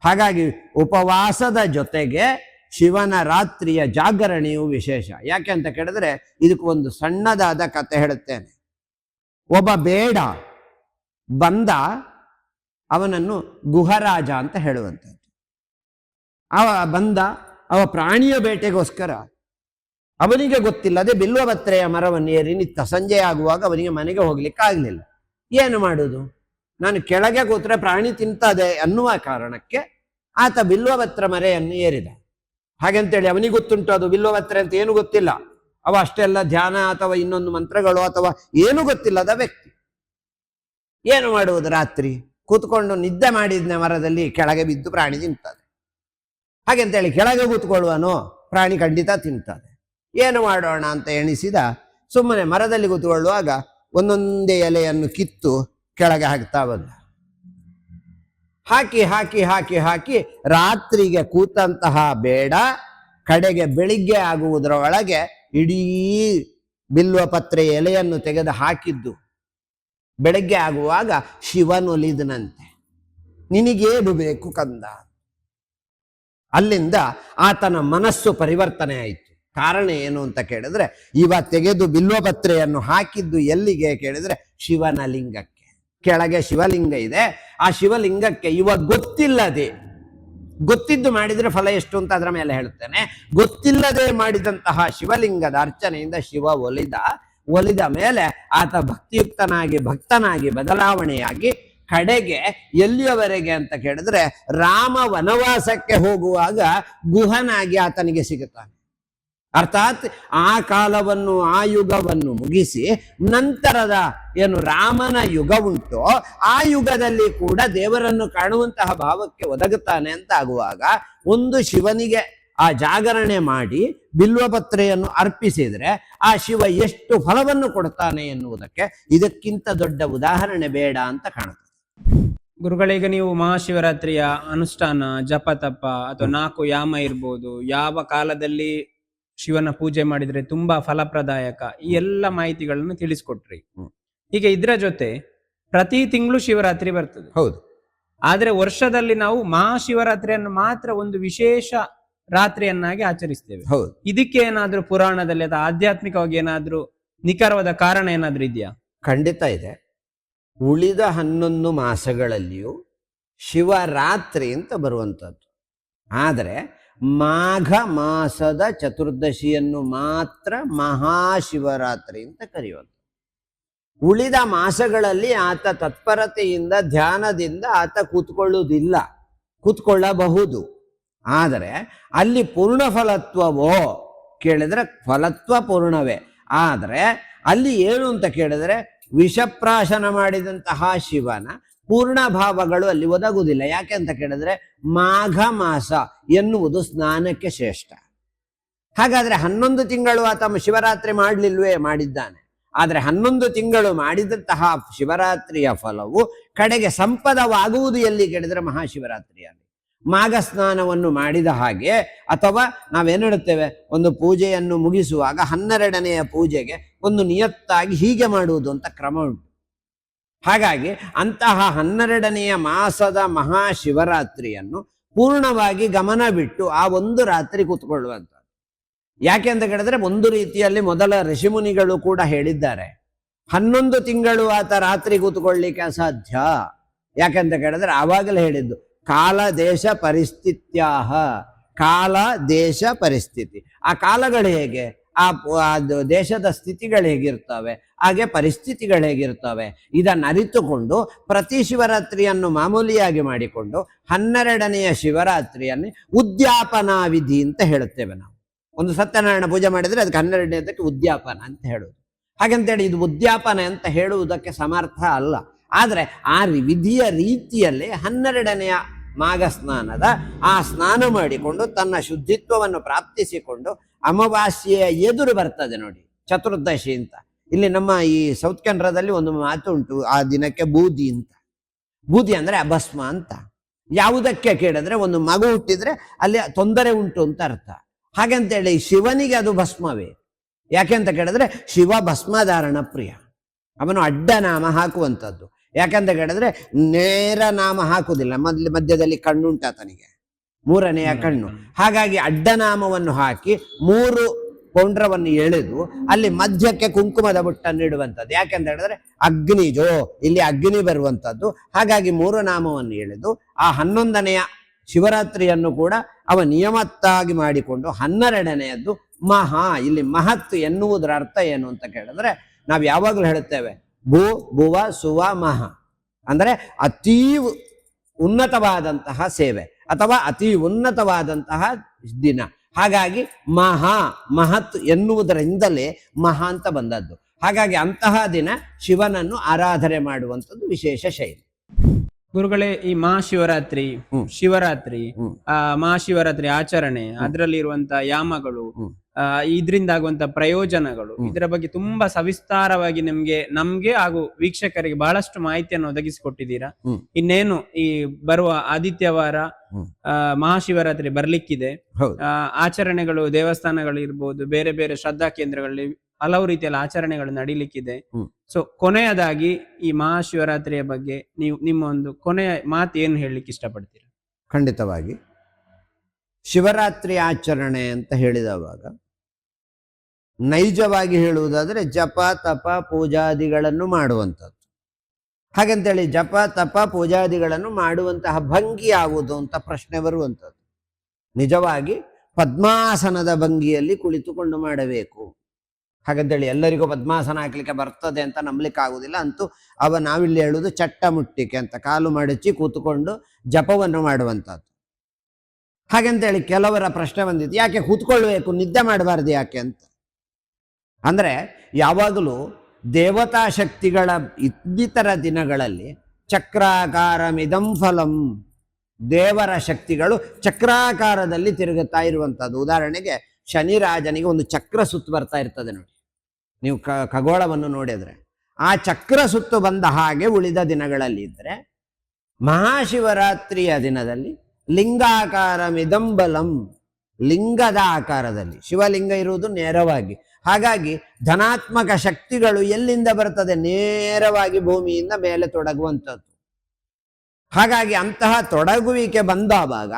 ಹಾಗಾಗಿ ಉಪವಾಸದ ಜೊತೆಗೆ ಶಿವನ ರಾತ್ರಿಯ ಜಾಗರಣೆಯು ವಿಶೇಷ. ಯಾಕೆ ಅಂತ ಕೇಳಿದ್ರೆ ಇದಕ್ಕೆ ಒಂದು ಸಣ್ಣದಾದ ಕತೆ ಹೇಳುತ್ತೇನೆ. ಒಬ್ಬ ಬೇಡ ಬಂದ, ಅವನನ್ನು ಗುಹರಾಜ ಅಂತ ಹೇಳುವಂಥದ್ದು. ಅವ ಪ್ರಾಣಿಯ ಬೇಟೆಗೋಸ್ಕರ ಅವನಿಗೆ ಗೊತ್ತಿಲ್ಲದೆ ಬಿಲ್ವಪತ್ರೆಯ ಮರವನ್ನು ಏರಿ ನಿಂತ. ಸಂಜೆ ಆಗುವಾಗ ಅವನಿಗೆ ಮನೆಗೆ ಹೋಗ್ಲಿಕ್ಕೆ ಆಗ್ಲಿಲ್ಲ. ಏನು ಮಾಡುದು, ನಾನು ಕೆಳಗೆ ಕೂತ್ರೆ ಪ್ರಾಣಿ ತಿಂತದೆ ಅನ್ನುವ ಕಾರಣಕ್ಕೆ ಆತ ಬಿಲ್ವಪತ್ರ ಮರೆಯನ್ನು ಏರಿದ. ಹಾಗಂತೇಳಿ ಅವನಿಗೆ ಗೊತ್ತುಂಟು ಅದು ಬಿಲ್ವಪತ್ರೆ ಅಂತ ಏನು ಗೊತ್ತಿಲ್ಲ. ಅವ ಅಷ್ಟೆಲ್ಲ ಧ್ಯಾನ ಅಥವಾ ಇನ್ನೊಂದು ಮಂತ್ರಗಳು ಅಥವಾ ಏನು ಗೊತ್ತಿಲ್ಲದ ವ್ಯಕ್ತಿ. ಏನು ಮಾಡುವುದು, ರಾತ್ರಿ ಕೂತ್ಕೊಂಡು ನಿದ್ದೆ ಮಾಡಿದ್ನ ಮರದಲ್ಲಿ ಕೆಳಗೆ ಬಿದ್ದು ಪ್ರಾಣಿ ತಿಂತದೆ. ಹಾಗೆಂತೇಳಿ ಕೆಳಗೆ ಕೂತ್ಕೊಳ್ಳುವನೋ, ಪ್ರಾಣಿ ಖಂಡಿತ ತಿಂತದೆ. ಏನು ಮಾಡೋಣ ಅಂತ ಎಣಿಸಿದ. ಸುಮ್ಮನೆ ಮರದಲ್ಲಿ ಕೂತ್ಕೊಳ್ಳುವಾಗ ಒಂದೊಂದೇ ಎಲೆಯನ್ನು ಕಿತ್ತು ಕೆಳಗೆ ಹಾಕ್ತಾ ಬಂದ. ಹಾಕಿ ಹಾಕಿ ಹಾಕಿ ಹಾಕಿ ರಾತ್ರಿಗೆ ಕೂತಂತಹ ಬೇಡ ಕಡೆಗೆ ಬೆಳಿಗ್ಗೆ ಆಗುವುದರ ಒಳಗೆ ಇಡೀ ಬಿಲ್ವಪತ್ರೆ ಎಲೆಯನ್ನು ತೆಗೆದು ಹಾಕಿದ್ದು. ಬೆಳಗ್ಗೆ ಆಗುವಾಗ ಶಿವನೊಲಿದನಂತೆ, ನಿನಗೇನು ಬೇಕು ಕಂದ. ಅಲ್ಲಿಂದ ಆತನ ಮನಸ್ಸು ಪರಿವರ್ತನೆ ಆಯಿತು. ಕಾರಣ ಏನು ಅಂತ ಕೇಳಿದ್ರೆ, ಇವ ತೆಗೆದು ಬಿಲ್ವಪತ್ರೆಯನ್ನು ಹಾಕಿದ್ದು ಎಲ್ಲಿಗೆ ಕೇಳಿದ್ರೆ ಶಿವನ ಲಿಂಗಕ್ಕೆ. ಕೆಳಗೆ ಶಿವಲಿಂಗ ಇದೆ, ಆ ಶಿವಲಿಂಗಕ್ಕೆ ಇವ ಗೊತ್ತಿಲ್ಲದೆ, ಗೊತ್ತಿದ್ದು ಮಾಡಿದ್ರೆ ಫಲ ಎಷ್ಟು ಅಂತ ಅದರ ಮೇಲೆ ಹೇಳುತ್ತೇನೆ. ಗೊತ್ತಿಲ್ಲದೆ ಮಾಡಿದಂತಹ ಶಿವಲಿಂಗದ ಅರ್ಚನೆಯಿಂದ ಶಿವ ಒಲಿದ ಮೇಲೆ ಆತ ಭಕ್ತನಾಗಿ ಬದಲಾವಣೆಯಾಗಿ ಕಡೆಗೆ ಎಲ್ಲಿಯವರೆಗೆ ಅಂತ ಕೇಳಿದ್ರೆ ರಾಮ ವನವಾಸಕ್ಕೆ ಹೋಗುವಾಗ ಗುಹನಾಗಿ ಆತನಿಗೆ ಸಿಗುತ್ತಾನೆ. ಅರ್ಥಾತ್ ಆ ಕಾಲವನ್ನು, ಆ ಯುಗವನ್ನು ಮುಗಿಸಿ ನಂತರದ ಏನು ರಾಮನ ಯುಗ ಉಂಟೋ ಆ ಯುಗದಲ್ಲಿ ಕೂಡ ದೇವರನ್ನು ಕಾಣುವಂತಹ ಭಾವಕ್ಕೆ ಒದಗುತ್ತಾನೆ ಅಂತ ಆಗುವಾಗ ಒಂದು ಶಿವನಿಗೆ ಆ ಜಾಗರಣೆ ಮಾಡಿ ಬಿಲ್ವಪತ್ರೆಯನ್ನು ಅರ್ಪಿಸಿದರೆ ಆ ಶಿವ ಎಷ್ಟು ಫಲವನ್ನು ಕೊಡ್ತಾನೆ ಎನ್ನುವುದಕ್ಕೆ ಇದಕ್ಕಿಂತ ದೊಡ್ಡ ಉದಾಹರಣೆ ಬೇಡ ಅಂತ ಕಾಣುತ್ತೆ. ಗುರುಗಳೀಗ ನೀವು ಮಹಾಶಿವರಾತ್ರಿಯ ಅನುಷ್ಠಾನ, ಜಪ ತಪ ಅಥವಾ 4 ಯಾಮ ಇರ್ಬೋದು, ಯಾವ ಕಾಲದಲ್ಲಿ ಶಿವನ ಪೂಜೆ ಮಾಡಿದ್ರೆ ತುಂಬಾ ಫಲಪ್ರದಾಯಕ, ಈ ಎಲ್ಲ ಮಾಹಿತಿಗಳನ್ನು ತಿಳಿಸ್ಕೊಟ್ರಿ. ಈಗ ಇದರ ಜೊತೆ ಪ್ರತಿ ತಿಂಗಳು ಶಿವರಾತ್ರಿ ಬರ್ತದೆ. ಹೌದು. ಆದ್ರೆ ವರ್ಷದಲ್ಲಿ ನಾವು ಮಹಾಶಿವರಾತ್ರಿಯನ್ನು ಮಾತ್ರ ಒಂದು ವಿಶೇಷ ರಾತ್ರಿಯನ್ನಾಗಿ ಆಚರಿಸ್ತೇವೆ. ಹೌದು. ಇದಕ್ಕೆ ಏನಾದ್ರೂ ಪುರಾಣದಲ್ಲಿ ಅಥವಾ ಆಧ್ಯಾತ್ಮಿಕವಾಗಿ ಏನಾದ್ರೂ ನಿಖರವಾದ ಕಾರಣ ಏನಾದ್ರೂ ಇದೆಯಾ? ಖಂಡಿತ ಇದೆ. ಉಳಿದ 11 ಮಾಸಗಳಲ್ಲಿಯೂ ಶಿವರಾತ್ರಿ ಅಂತ ಬರುವಂಥದ್ದು. ಆದರೆ ಮಾಘ ಮಾಸದ ಚತುರ್ದಶಿಯನ್ನು ಮಾತ್ರ ಮಹಾಶಿವರಾತ್ರಿ ಅಂತ ಕರೆಯೋದು. ಉಳಿದ ಮಾಸಗಳಲ್ಲಿ ಆತ ತತ್ಪರತೆಯಿಂದ ಧ್ಯಾನದಿಂದ ಆತ ಕೂತ್ಕೊಳ್ಳುವುದಿಲ್ಲ, ಕೂತ್ಕೊಳ್ಳಬಹುದು. ಆದರೆ ಅಲ್ಲಿ ಪೂರ್ಣ ಫಲತ್ವವೋ ಕೇಳಿದ್ರೆ ಫಲತ್ವ ಪೂರ್ಣವೇ. ಆದರೆ ಅಲ್ಲಿ ಏನು ಅಂತ ಕೇಳಿದ್ರೆ ವಿಷಪ್ರಾಶನ ಮಾಡಿದಂತಹ ಶಿವನ ಪೂರ್ಣ ಭಾವಗಳು ಅಲ್ಲಿ ಒದಗುವುದಿಲ್ಲ. ಯಾಕೆ ಅಂತ ಕೇಳಿದ್ರೆ ಮಾಘ ಮಾಸ ಎನ್ನುವುದು ಸ್ನಾನಕ್ಕೆ ಶ್ರೇಷ್ಠ. ಹಾಗಾದ್ರೆ 11 ತಿಂಗಳು ಆತ ಶಿವರಾತ್ರಿ ಮಾಡಲಿಲ್ವೇ? ಮಾಡಿದ್ದಾನೆ. ಆದರೆ 11 ತಿಂಗಳು ಮಾಡಿದಂತಹ ಶಿವರಾತ್ರಿಯ ಫಲವು ಕಡೆಗೆ ಸಂಪದವಾಗುವುದು ಎಲ್ಲಿ ಕೇಳಿದ್ರೆ ಮಹಾಶಿವರಾತ್ರಿಯಲ್ಲಿ. ಮಾಘ ಸ್ನಾನವನ್ನು ಮಾಡಿದ ಹಾಗೆ, ಅಥವಾ ನಾವೇನು ಹೇಳುತ್ತೇವೆ, ಒಂದು ಪೂಜೆಯನ್ನು ಮುಗಿಸುವಾಗ 12ನೆಯ ಪೂಜೆಗೆ ಒಂದು ನಿಯತ್ತಾಗಿ ಹೀಗೆ ಮಾಡುವುದು ಅಂತ ಕ್ರಮ ಉಂಟು. ಹಾಗಾಗಿ ಅಂತಹ 12ನೆಯ ಮಾಸದ ಮಹಾಶಿವರಾತ್ರಿಯನ್ನು ಪೂರ್ಣವಾಗಿ ಗಮನ ಬಿಟ್ಟು ಆ ಒಂದು ರಾತ್ರಿ ಕೂತ್ಕೊಳ್ಳುವಂಥದ್ದು. ಯಾಕೆ ಅಂತ ಕೇಳಿದ್ರೆ ಒಂದು ರೀತಿಯಲ್ಲಿ ಮೊದಲ ಋಷಿಮುನಿಗಳು ಕೂಡ ಹೇಳಿದ್ದಾರೆ, 11 ತಿಂಗಳು ಆತ ರಾತ್ರಿ ಕೂತ್ಕೊಳ್ಳಿಕ್ಕೆ ಅಸಾಧ್ಯ. ಯಾಕೆಂತ ಕೇಳಿದ್ರೆ ಆವಾಗಲೇ ಹೇಳಿದ್ದು ಕಾಲ ದೇಶ ಪರಿಸ್ಥಿತ್ಯಾಹ. ಕಾಲ ದೇಶ ಪರಿಸ್ಥಿತಿ, ಆ ಕಾಲಗಳು ಹೇಗೆ, ಆ ದೇಶದ ಸ್ಥಿತಿಗಳು ಹೇಗಿರ್ತವೆ, ಹಾಗೆ ಪರಿಸ್ಥಿತಿಗಳು ಹೇಗಿರ್ತವೆ, ಇದನ್ನು ಅರಿತುಕೊಂಡು ಪ್ರತಿ ಶಿವರಾತ್ರಿಯನ್ನು ಮಾಮೂಲಿಯಾಗಿ ಮಾಡಿಕೊಂಡು 12ನೆಯ ಶಿವರಾತ್ರಿಯಲ್ಲಿ ಉದ್ಯಾಪನಾ ವಿಧಿ ಅಂತ ಹೇಳುತ್ತೇವೆ ನಾವು. ಒಂದು ಸತ್ಯನಾರಾಯಣ ಪೂಜೆ ಮಾಡಿದರೆ ಅದಕ್ಕೆ 12ನೇದಕ್ಕೆ ಉದ್ಯಾಪನ ಅಂತ ಹೇಳುವುದು. ಹಾಗಂತೇಳಿ ಇದು ಉದ್ಯಾಪನ ಅಂತ ಹೇಳುವುದಕ್ಕೆ ಸಮರ್ಥ ಅಲ್ಲ. ಆದರೆ ಆ ವಿಧಿಯ ರೀತಿಯಲ್ಲಿ 12ನೆಯ ಮಾಘ ಸ್ನಾನದ ಆ ಸ್ನಾನ ಮಾಡಿಕೊಂಡು ತನ್ನ ಶುದ್ಧಿತ್ವವನ್ನು ಪ್ರಾಪ್ತಿಸಿಕೊಂಡು ಅಮಾವಾಸ್ಯೆಯ ಎದುರು ಬರ್ತದೆ ನೋಡಿ ಚತುರ್ದಶಿ ಅಂತ. ಇಲ್ಲಿ ನಮ್ಮ ಈ ಸೌತ್ ಕೆನರಾದಲ್ಲಿ ಒಂದು ಮಾತು ಉಂಟು, ಆ ದಿನಕ್ಕೆ ಬೂದಿ ಅಂತ. ಬೂದಿ ಅಂದ್ರೆ ಅಭಸ್ಮ ಅಂತ. ಯಾವುದಕ್ಕೆ ಕೇಳಿದ್ರೆ ಒಂದು ಮಗು ಹುಟ್ಟಿದ್ರೆ ಅಲ್ಲಿ ತೊಂದರೆ ಉಂಟು ಅಂತ ಅರ್ಥ. ಹಾಗಂತೇಳಿ ಶಿವನಿಗೆ ಅದು ಭಸ್ಮವೇ? ಯಾಕೆಂತ ಕೇಳಿದ್ರೆ ಶಿವ ಭಸ್ಮಧಾರಣ ಪ್ರಿಯ, ಅವನು ಅಡ್ಡ ನಾಮ ಹಾಕುವಂಥದ್ದು. ಯಾಕಂತ ಕೇಳಿದ್ರೆ ನೇರ ನಾಮ ಹಾಕುವುದಿಲ್ಲ, ಮಧ್ಯದಲ್ಲಿ ಕಣ್ಣುಂಟ ಆತನಿಗೆ, 3ನೆಯ ಕಣ್ಣು. ಹಾಗಾಗಿ ಅಡ್ಡನಾಮವನ್ನು ಹಾಕಿ 3 ಪೌಂಡ್ರವನ್ನು ಎಳೆದು ಅಲ್ಲಿ ಮಧ್ಯಕ್ಕೆ ಕುಂಕುಮದ ಬುಟ್ಟನ್ನು ಇಡುವಂಥದ್ದು. ಯಾಕೆಂತ ಹೇಳಿದ್ರೆ ಅಗ್ನಿಜೋ, ಇಲ್ಲಿ ಅಗ್ನಿ ಬರುವಂಥದ್ದು. ಹಾಗಾಗಿ 3 ನಾಮವನ್ನು ಎಳೆದು ಆ 11ನೆಯ ಶಿವರಾತ್ರಿಯನ್ನು ಕೂಡ ಅವ ನಿಯಮತ್ತಾಗಿ ಮಾಡಿಕೊಂಡು 12ನೆಯದ್ದು ಮಹಾ. ಇಲ್ಲಿ ಮಹತ್ ಎನ್ನುವುದರ ಅರ್ಥ ಏನು ಅಂತ ಕೇಳಿದ್ರೆ ನಾವು ಯಾವಾಗಲೂ ಹೇಳುತ್ತೇವೆ ಭೂ ಭುವ ಸುವ ಮಹ ಅಂದರೆ ಅತೀ ಉನ್ನತವಾದಂತಹ ಸೇವೆ ಅಥವಾ ಅತಿ ಉನ್ನತವಾದಂತಹ ದಿನ. ಹಾಗಾಗಿ ಮಹಾ ಮಹತ್ ಎನ್ನುವುದರಿಂದಲೇ ಮಹಾ ಅಂತ ಬಂದದ್ದು. ಹಾಗಾಗಿ ಅಂತಹ ದಿನ ಶಿವನನ್ನು ಆರಾಧನೆ ಮಾಡುವಂಥದ್ದು ವಿಶೇಷ ಶೈಲಿ. ಗುರುಗಳೇ, ಈ ಮಹಾಶಿವರಾತ್ರಿ, ಶಿವರಾತ್ರಿ, ಮಹಾಶಿವರಾತ್ರಿ ಆಚರಣೆ, ಅದರಲ್ಲಿ ಇರುವಂತಹ ಯಾಮಗಳು, ಇದರಿಂದ ಆಗುವಂತ ಪ್ರಯೋಜನಗಳು, ಇದರ ಬಗ್ಗೆ ತುಂಬಾ ಸವಿಸ್ತಾರವಾಗಿ ನಮ್ಗೆ ಹಾಗೂ ವೀಕ್ಷಕರಿಗೆ ಬಹಳಷ್ಟು ಮಾಹಿತಿಯನ್ನು ಒದಗಿಸಿಕೊಟ್ಟಿದ್ದೀರಾ. ಇನ್ನೇನು ಈ ಬರುವ ಆದಿತ್ಯವಾರ ಮಹಾಶಿವರಾತ್ರಿ ಬರ್ಲಿಕ್ಕಿದೆ. ಆಚರಣೆಗಳು, ದೇವಸ್ಥಾನಗಳು ಇರ್ಬೋದು, ಬೇರೆ ಬೇರೆ ಶ್ರದ್ಧಾ ಕೇಂದ್ರಗಳಲ್ಲಿ ಹಲವು ರೀತಿಯಲ್ಲಿ ಆಚರಣೆಗಳು ನಡೀಲಿಕ್ಕಿದೆ. ಸೊ ಕೊನೆಯದಾಗಿ ಈ ಮಹಾಶಿವರಾತ್ರಿಯ ಬಗ್ಗೆ ನಿಮ್ಮ ಒಂದು ಕೊನೆಯ ಮಾತು ಏನು ಹೇಳಲಿಕ್ಕೆ ಇಷ್ಟಪಡ್ತೀರಾ? ಖಂಡಿತವಾಗಿ ಶಿವರಾತ್ರಿ ಆಚರಣೆ ಅಂತ ಹೇಳಿದವಾಗ ನೈಜವಾಗಿ ಹೇಳುವುದಾದರೆ ಜಪ ತಪ ಪೂಜಾದಿಗಳನ್ನು ಮಾಡುವಂಥದ್ದು. ಹಾಗಂತೇಳಿ ಜಪ ತಪ ಪೂಜಾದಿಗಳನ್ನು ಮಾಡುವಂತಹ ಭಂಗಿ ಯಾವುದು ಅಂತ ಪ್ರಶ್ನೆ ಬರುವಂಥದ್ದು. ನಿಜವಾಗಿ ಪದ್ಮಾಸನದ ಭಂಗಿಯಲ್ಲಿ ಕುಳಿತುಕೊಂಡು ಮಾಡಬೇಕು. ಹಾಗಂತೇಳಿ ಎಲ್ಲರಿಗೂ ಪದ್ಮಾಸನ ಹಾಕ್ಲಿಕ್ಕೆ ಬರ್ತದೆ ಅಂತ ನಂಬಲಿಕ್ಕೆ ಆಗುವುದಿಲ್ಲ. ಅಂತೂ ನಾವಿಲ್ಲಿ ಹೇಳುವುದು ಚಟ್ಟ ಮುಟ್ಟಿಕೆ ಅಂತ, ಕಾಲು ಮಡಚಿ ಕೂತ್ಕೊಂಡು ಜಪವನ್ನು ಮಾಡುವಂಥದ್ದು. ಹಾಗಂತೇಳಿ ಕೆಲವರ ಪ್ರಶ್ನೆ ಬಂದಿತ್ತು, ಯಾಕೆ ಕೂತ್ಕೊಳ್ಬೇಕು, ನಿದ್ದೆ ಮಾಡಬಾರ್ದು ಯಾಕೆ ಅಂತ. ಅಂದರೆ ಯಾವಾಗಲೂ ದೇವತಾ ಶಕ್ತಿಗಳ ಇನ್ನಿತರ ದಿನಗಳಲ್ಲಿ ಚಕ್ರಾಕಾರ ಮಿದಂ ಫಲಂ ದೇವರ ಶಕ್ತಿಗಳು ಚಕ್ರಾಕಾರದಲ್ಲಿ ತಿರುಗುತ್ತಾ ಇರುವಂಥದ್ದು. ಉದಾಹರಣೆಗೆ ಶನಿರಾಜನಿಗೆ ಒಂದು ಚಕ್ರ ಸುತ್ತು ಬರ್ತಾ ಇರ್ತದೆ ನೋಡಿ, ನೀವು ಖಗೋಳವನ್ನು ನೋಡಿದ್ರೆ ಆ ಚಕ್ರ ಸುತ್ತು ಬಂದ ಹಾಗೆ ಉಳಿದ ದಿನಗಳಲ್ಲಿ ಇದ್ರೆ, ಮಹಾಶಿವರಾತ್ರಿಯ ದಿನದಲ್ಲಿ ಲಿಂಗಾಕಾರ ಮಿದಂಬಲಂ, ಲಿಂಗದ ಆಕಾರದಲ್ಲಿ ಶಿವಲಿಂಗ ಇರುವುದು ನೇರವಾಗಿ. ಹಾಗಾಗಿ ಧನಾತ್ಮಕ ಶಕ್ತಿಗಳು ಎಲ್ಲಿಂದ ಬರ್ತದೆ? ನೇರವಾಗಿ ಭೂಮಿಯಿಂದ ಮೇಲೆ ತೊಡಗುವಂಥದ್ದು. ಹಾಗಾಗಿ ಅಂತಹ ತೊಡಗುವಿಕೆ ಬಂದಾವಾಗ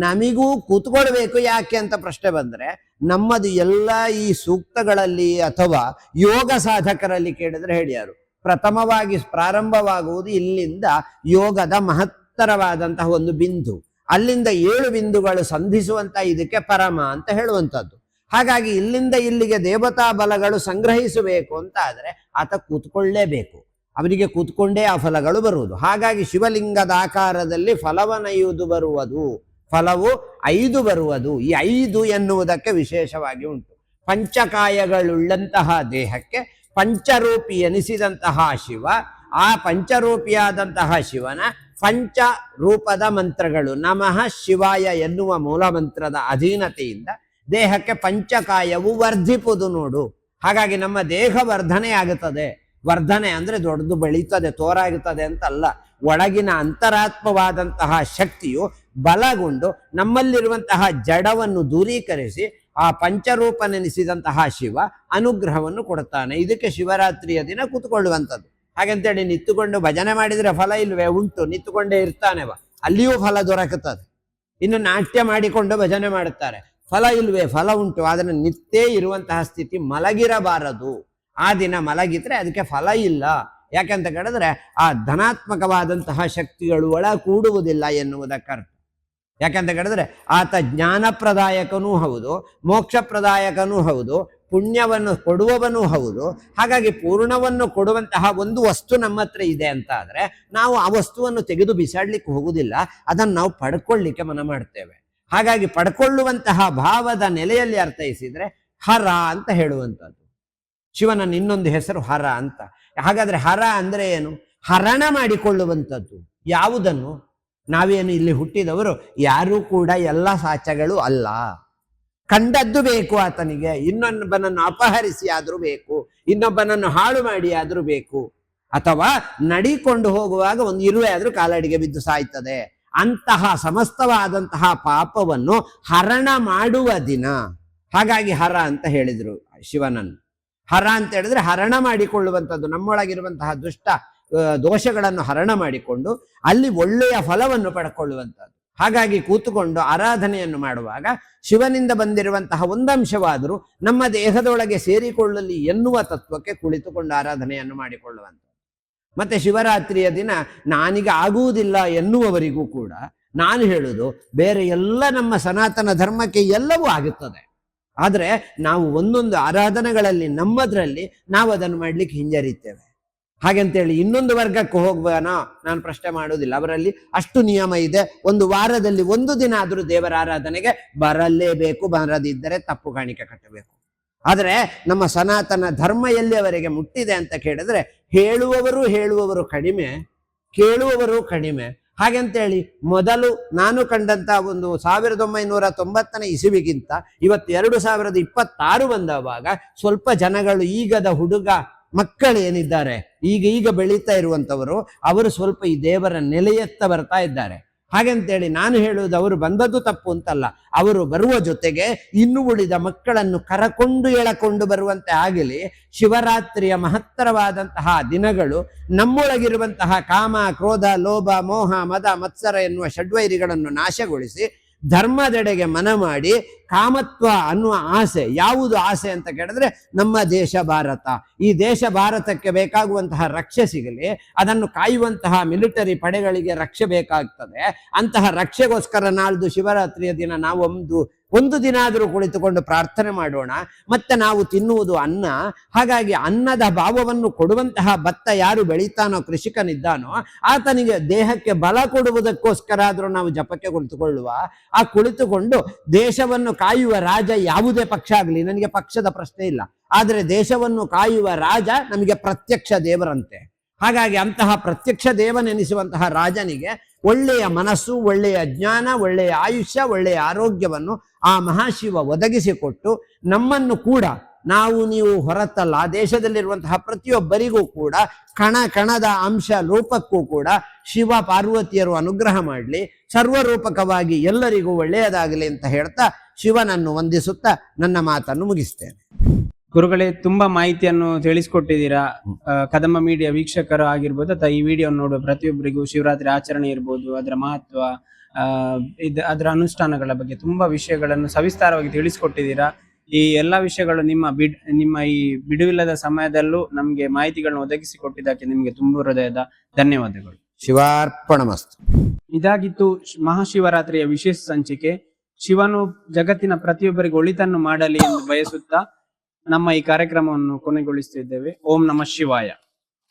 ನಮಿಗೂ ಕೂತ್ಕೊಳ್ಬೇಕು. ಯಾಕೆ ಅಂತ ಪ್ರಶ್ನೆ ಬಂದ್ರೆ, ನಮ್ಮದು ಎಲ್ಲ ಈ ಸೂಕ್ತಗಳಲ್ಲಿ ಅಥವಾ ಯೋಗ ಸಾಧಕರಲ್ಲಿ ಕೇಳಿದ್ರೆ ಹೇಳ್ಯಾರು, ಪ್ರಥಮವಾಗಿ ಪ್ರಾರಂಭವಾಗುವುದು ಇಲ್ಲಿಂದ ಯೋಗದ ಮಹತ್ತರವಾದಂತಹ ಒಂದು ಬಿಂದು, ಅಲ್ಲಿಂದ 7 ಬಿಂದುಗಳು ಸಂಧಿಸುವಂತ ಇದಕ್ಕೆ ಪರಮ ಅಂತ ಹೇಳುವಂಥದ್ದು. ಹಾಗಾಗಿ ಇಲ್ಲಿಂದ ಇಲ್ಲಿಗೆ ದೇವತಾ ಬಲಗಳು ಸಂಗ್ರಹಿಸಬೇಕು ಅಂತ ಆದ್ರೆ ಆತ ಕೂತ್ಕೊಳ್ಳೇಬೇಕು, ಅವನಿಗೆ ಕೂತ್ಕೊಂಡೇ ಆ ಫಲಗಳು ಬರುವುದು. ಹಾಗಾಗಿ ಶಿವಲಿಂಗದ ಆಕಾರದಲ್ಲಿ ಫಲವನ್ನೈಯುವುದು ಬರುವುದು, ಫಲವು 5 ಬರುವುದು. ಈ 5 ಎನ್ನುವುದಕ್ಕೆ ವಿಶೇಷವಾಗಿ ಉಂಟು. ಪಂಚಕಾಯಗಳುಳ್ಳಂತಹ ದೇಹಕ್ಕೆ ಪಂಚರೂಪಿ ಎನಿಸಿದಂತಹ ಶಿವ, ಆ ಪಂಚರೂಪಿಯಾದಂತಹ ಶಿವನ ಪಂಚ ರೂಪದ ಮಂತ್ರಗಳು ನಮಃ ಶಿವಾಯ ಎನ್ನುವ ಮೂಲ ಮಂತ್ರದ ಅಧೀನತೆಯಿಂದ ದೇಹಕ್ಕೆ ಪಂಚಕಾಯವು ವರ್ಧಿಪುದು ನೋಡು. ಹಾಗಾಗಿ ನಮ್ಮ ದೇಹ ವರ್ಧನೆ ಆಗುತ್ತದೆ. ವರ್ಧನೆ ಅಂದ್ರೆ ದೊಡ್ಡದು ಬೆಳೀತದೆ, ತೋರಾಗುತ್ತದೆ ಅಂತ ಅಲ್ಲ. ಒಳಗಿನ ಅಂತರಾತ್ಮವಾದಂತಹ ಶಕ್ತಿಯು ಬಲಗೊಂಡು ನಮ್ಮಲ್ಲಿರುವಂತಹ ಜಡವನ್ನು ದೂರೀಕರಿಸಿ ಆ ಪಂಚರೂಪನೆನಿಸಿದಂತಹ ಶಿವ ಅನುಗ್ರಹವನ್ನು ಕೊಡುತ್ತಾನೆ. ಇದಕ್ಕೆ ಶಿವರಾತ್ರಿಯ ದಿನ ಕೂತ್ಕೊಳ್ಳುವಂಥದ್ದು. ಹಾಗಂತೇಳಿ ನಿಂತುಕೊಂಡು ಭಜನೆ ಮಾಡಿದ್ರೆ ಫಲ ಇಲ್ವೇ? ಉಂಟು, ನಿಂತುಕೊಂಡೇ ಇರ್ತಾನೆವ, ಅಲ್ಲಿಯೂ ಫಲ ದೊರಕುತ್ತದೆ. ಇನ್ನು ನಾಟ್ಯ ಮಾಡಿಕೊಂಡು ಭಜನೆ ಮಾಡುತ್ತಾರೆ, ಫಲ ಇಲ್ವೇ? ಫಲ ಉಂಟು, ಆದರೆ ನಿತ್ಯ ಇರುವಂತಹ ಸ್ಥಿತಿ ಮಲಗಿರಬಾರದು. ಆ ದಿನ ಮಲಗಿದ್ರೆ ಅದಕ್ಕೆ ಫಲ ಇಲ್ಲ. ಯಾಕೆಂತ ಕೇಳಿದ್ರೆ ಆ ಧನಾತ್ಮಕವಾದಂತಹ ಶಕ್ತಿಗಳು ಒಳ ಕೂಡುವುದಿಲ್ಲ ಎನ್ನುವುದಕ್ಕರ್ಥ. ಯಾಕೆಂತ ಕೇಳಿದ್ರೆ ಆತ ಜ್ಞಾನಪ್ರದಾಯಕನೂ ಹೌದು, ಮೋಕ್ಷಪ್ರದಾಯಕನೂ ಹೌದು, ಪುಣ್ಯವನ್ನು ಕೊಡುವವನೂ ಹೌದು. ಹಾಗಾಗಿ ಪೂರ್ಣವನ್ನು ಕೊಡುವಂತಹ ಒಂದು ವಸ್ತು ನಮ್ಮ ಹತ್ರ ಇದೆ ಅಂತ ಆದ್ರೆ ನಾವು ಆ ವಸ್ತುವನ್ನು ತೆಗೆದು ಬಿಸಾಡ್ಲಿಕ್ಕೆ ಹೋಗುವುದಿಲ್ಲ, ಅದನ್ನು ನಾವು ಪಡ್ಕೊಳ್ಳಿಕ್ಕೆ ಮನ ಮಾಡ್ತೇವೆ. ಹಾಗಾಗಿ ಪಡ್ಕೊಳ್ಳುವಂತಹ ಭಾವದ ನೆಲೆಯಲ್ಲಿ ಅರ್ಥೈಸಿದ್ರೆ ಹರ ಅಂತ ಹೇಳುವಂಥದ್ದು. ಶಿವನ ಇನ್ನೊಂದು ಹೆಸರು ಹರ ಅಂತ. ಹಾಗಾದ್ರೆ ಹರ ಅಂದ್ರೆ ಏನು? ಹರಣ ಮಾಡಿಕೊಳ್ಳುವಂಥದ್ದು. ಯಾವುದನ್ನು? ನಾವೇನು ಇಲ್ಲಿ ಹುಟ್ಟಿದವರು ಯಾರೂ ಕೂಡ ಎಲ್ಲ ಸಾಚಗಳು ಅಲ್ಲ. ಕಂಡದ್ದು ಬೇಕು ಆತನಿಗೆ, ಇನ್ನೊಬ್ಬನನ್ನು ಅಪಹರಿಸಿ ಆದ್ರೂ ಬೇಕು, ಇನ್ನೊಬ್ಬನನ್ನು ಹಾಳು ಮಾಡಿ ಆದ್ರೂ ಬೇಕು, ಅಥವಾ ನಡಿಕೊಂಡು ಹೋಗುವಾಗ ಒಂದು ಇರುವೆ ಆದ್ರೂ ಕಾಲಡಿಗೆ ಬಿದ್ದು ಸಾಯ್ತದೆ. ಅಂತಹ ಸಮಸ್ತವಾದಂತಹ ಪಾಪವನ್ನು ಹರಣ ಮಾಡುವ ದಿನ. ಹಾಗಾಗಿ ಹರ ಅಂತ ಹೇಳಿದ್ರು ಶಿವನನ್ನು. ಹರ ಅಂತ ಹೇಳಿದ್ರೆ ಹರಣ ಮಾಡಿಕೊಳ್ಳುವಂಥದ್ದು, ನಮ್ಮೊಳಗಿರುವಂತಹ ದುಷ್ಟ ದೋಷಗಳನ್ನು ಹರಣ ಮಾಡಿಕೊಂಡು ಅಲ್ಲಿ ಒಳ್ಳೆಯ ಫಲವನ್ನು ಪಡ್ಕೊಳ್ಳುವಂಥದ್ದು. ಹಾಗಾಗಿ ಕೂತುಕೊಂಡು ಆರಾಧನೆಯನ್ನು ಮಾಡುವಾಗ ಶಿವನಿಂದ ಬಂದಿರುವಂತಹ ಒಂದಂಶವಾದರೂ ನಮ್ಮ ದೇಹದೊಳಗೆ ಸೇರಿಕೊಳ್ಳಲಿ ಎನ್ನುವ ತತ್ವಕ್ಕೆ ಕುಳಿತುಕೊಂಡು ಆರಾಧನೆಯನ್ನು ಮಾಡಿಕೊಳ್ಳುವಂಥದ್ದು. ಮತ್ತೆ ಶಿವರಾತ್ರಿಯ ದಿನ ನಾನೀಗ ಆಗುವುದಿಲ್ಲ ಎನ್ನುವವರಿಗೂ ಕೂಡ ನಾನು ಹೇಳುವುದು, ಬೇರೆ ಎಲ್ಲ ನಮ್ಮ ಸನಾತನ ಧರ್ಮಕ್ಕೆ ಎಲ್ಲವೂ ಆಗುತ್ತದೆ. ಆದರೆ ನಾವು ಒಂದೊಂದು ಆರಾಧನೆಗಳಲ್ಲಿ ನಮ್ಮದ್ರಲ್ಲಿ ನಾವು ಅದನ್ನು ಮಾಡ್ಲಿಕ್ಕೆ ಹಿಂಜರಿತೇವೆ. ಹಾಗಂತೇಳಿ ಇನ್ನೊಂದು ವರ್ಗಕ್ಕೆ ಹೋಗುವನೋ ನಾನು ಪ್ರಶ್ನೆ ಮಾಡೋದಿಲ್ಲ. ಅವರಲ್ಲಿ ಅಷ್ಟು ನಿಯಮ ಇದೆ. ಒಂದು ವಾರದಲ್ಲಿ 1 ದಿನ ಆದರೂ ದೇವರ ಆರಾಧನೆಗೆ ಬರಲೇಬೇಕು, ಬರದಿದ್ದರೆ ತಪ್ಪು ಕಾಣಿಕೆ ಕಟ್ಟಬೇಕು. ಆದರೆ ನಮ್ಮ ಸನಾತನ ಧರ್ಮ ಎಲ್ಲಿಯವರೆಗೆ ಮುಟ್ಟಿದೆ ಅಂತ ಕೇಳಿದ್ರೆ ಹೇಳುವವರು ಕಡಿಮೆ, ಕೇಳುವವರು ಕಡಿಮೆ. ಹಾಗಂತೇಳಿ ಮೊದಲು ನಾನು ಕಂಡಂತ ಒಂದು 1990ನೇ ಇಸವಿಗಿಂತ ಇವತ್ತು 2026 ಬಂದವಾಗ ಸ್ವಲ್ಪ ಜನಗಳು, ಈಗದ ಹುಡುಗ ಮಕ್ಕಳು ಏನಿದ್ದಾರೆ, ಈಗ ಬೆಳೀತಾ ಇರುವಂಥವರು, ಅವರು ಸ್ವಲ್ಪ ಈ ದೇವರ ನೆಲೆಯತ್ತ ಬರ್ತಾ ಇದ್ದಾರೆ. ಹಾಗಂತೇಳಿ ನಾನು ಹೇಳುವುದು ಅವರು ಬಂದದ್ದು ತಪ್ಪು ಅಂತಲ್ಲ. ಅವರು ಬರುವ ಜೊತೆಗೆ ಇನ್ನು ಉಳಿದ ಮಕ್ಕಳನ್ನು ಕರಕೊಂಡು ಎಳಕೊಂಡು ಬರುವಂತೆ ಆಗಲಿ. ಶಿವರಾತ್ರಿಯ ಮಹತ್ತರವಾದಂತಹ ದಿನಗಳು ನಮ್ಮೊಳಗಿರುವಂತಹ ಕಾಮ, ಕ್ರೋಧ, ಲೋಭ, ಮೋಹ, ಮದ, ಮತ್ಸರ ಎನ್ನುವ ಷಡ್ವೈರಿಗಳನ್ನು ನಾಶಗೊಳಿಸಿ ಧರ್ಮದೆಡೆಗೆ ಮನ ಮಾಡಿ ಕಾಮತ್ವ ಅನ್ನುವ ಆಸೆ. ಯಾವುದು ಆಸೆ ಅಂತ ಕೇಳಿದ್ರೆ ನಮ್ಮ ದೇಶ ಭಾರತ. ಈ ದೇಶ ಭಾರತಕ್ಕೆ ಬೇಕಾಗುವಂತಹ ರಕ್ಷೆ ಸಿಗಲಿ, ಅದನ್ನು ಕಾಯುವಂತಹ ಮಿಲಿಟರಿ ಪಡೆಗಳಿಗೆ ರಕ್ಷೆ ಬೇಕಾಗ್ತದೆ. ಅಂತಹ ರಕ್ಷೆಗೋಸ್ಕರ ನಾಳ್ದು ಶಿವರಾತ್ರಿಯ ದಿನ ನಾವು ಒಂದು ದಿನ ಆದರೂ ಕುಳಿತುಕೊಂಡು ಪ್ರಾರ್ಥನೆ ಮಾಡೋಣ. ಮತ್ತೆ ನಾವು ತಿನ್ನುವುದು ಅನ್ನ. ಹಾಗಾಗಿ ಅನ್ನದ ಭಾವವನ್ನು ಕೊಡುವಂತಹ ಭತ್ತ ಯಾರು ಬೆಳೀತಾನೋ, ಕೃಷಿಕನಿದ್ದಾನೋ, ಆತನಿಗೆ ದೇಹಕ್ಕೆ ಬಲ ಕೊಡುವುದಕ್ಕೋಸ್ಕರ ಆದರೂ ನಾವು ಜಪಕ್ಕೆ ಕುಳಿತುಕೊಳ್ಳುವ. ಆ ಕುಳಿತುಕೊಂಡು ದೇಶವನ್ನು ಕಾಯುವ ರಾಜ ಯಾವುದೇ ಪಕ್ಷ ಆಗಲಿ, ನನಗೆ ಪಕ್ಷದ ಪ್ರಶ್ನೆ ಇಲ್ಲ, ಆದರೆ ದೇಶವನ್ನು ಕಾಯುವ ರಾಜ ನಮಗೆ ಪ್ರತ್ಯಕ್ಷ ದೇವರಂತೆ. ಹಾಗಾಗಿ ಅಂತಹ ಪ್ರತ್ಯಕ್ಷ ದೇವನೆನಿಸುವಂತಹ ರಾಜನಿಗೆ ಒಳ್ಳೆಯ ಮನಸ್ಸು, ಒಳ್ಳೆಯ ಜ್ಞಾನ, ಒಳ್ಳೆಯ ಆಯುಷ್ಯ, ಒಳ್ಳೆಯ ಆರೋಗ್ಯವನ್ನು ಆ ಮಹಾಶಿವ ಒದಗಿಸಿಕೊಟ್ಟು ನಮ್ಮನ್ನು ಕೂಡ, ನಾವು ನೀವು ಹೊರತಲ್ಲ, ದೇಶದಲ್ಲಿರುವಂತಹ ಪ್ರತಿಯೊಬ್ಬರಿಗೂ ಕೂಡ ಕಣ ಕಣದ ಅಂಶ ರೂಪಕ್ಕೂ ಕೂಡ ಶಿವ ಪಾರ್ವತಿಯರು ಅನುಗ್ರಹ ಮಾಡಲಿ, ಸರ್ವರೂಪಕವಾಗಿ ಎಲ್ಲರಿಗೂ ಒಳ್ಳೆಯದಾಗಲಿ ಅಂತ ಹೇಳ್ತಾ ಶಿವನನ್ನು ವಂದಿಸುತ್ತಾ ನನ್ನ ಮಾತನ್ನು ಮುಗಿಸ್ತೇನೆ. ಗುರುಗಳೇ, ತುಂಬಾ ಮಾಹಿತಿಯನ್ನು ತಿಳಿಸ್ಕೊಟ್ಟಿದ್ದೀರಾ. ಕದಂಬ ಮೀಡಿಯಾ ವೀಕ್ಷಕರು ಆಗಿರ್ಬೋದು ಅಥವಾ ಈ ವಿಡಿಯೋ ನೋಡುವ ಪ್ರತಿಯೊಬ್ಬರಿಗೂ ಶಿವರಾತ್ರಿ ಆಚರಣೆ ಇರ್ಬೋದು, ಅದರ ಮಹತ್ವ, ಅದರ ಅನುಷ್ಠಾನಗಳ ಬಗ್ಗೆ ತುಂಬಾ ವಿಷಯಗಳನ್ನು ಸವಿಸ್ತಾರವಾಗಿ ತಿಳಿಸ್ಕೊಟ್ಟಿದ್ದೀರಾ. ಈ ಎಲ್ಲಾ ವಿಷಯಗಳು ನಿಮ್ಮ ಈ ಬಿಡುವಿಲ್ಲದ ಸಮಯದಲ್ಲೂ ನಮ್ಗೆ ಮಾಹಿತಿಗಳನ್ನ ಒದಗಿಸಿಕೊಟ್ಟಿದ್ದಕ್ಕೆ ನಿಮ್ಗೆ ತುಂಬ ಹೃದಯದ ಧನ್ಯವಾದಗಳು. ಶಿವಾರ್ಪಣಮಸ್ತು. ಇದಾಗಿತ್ತು ಮಹಾಶಿವರಾತ್ರಿಯ ವಿಶೇಷ ಸಂಚಿಕೆ. ಶಿವನು ಜಗತ್ತಿನ ಪ್ರತಿಯೊಬ್ಬರಿಗೆ ಒಳಿತನ್ನು ಮಾಡಲಿ ಎಂದು ಬಯಸುತ್ತಾ ನಮ್ಮ ಈ ಕಾರ್ಯಕ್ರಮವನ್ನು ಕೊನೆಗೊಳಿಸುತ್ತಿದ್ದೇವೆ. ಓಂ ನಮಃ ಶಿವಾಯ.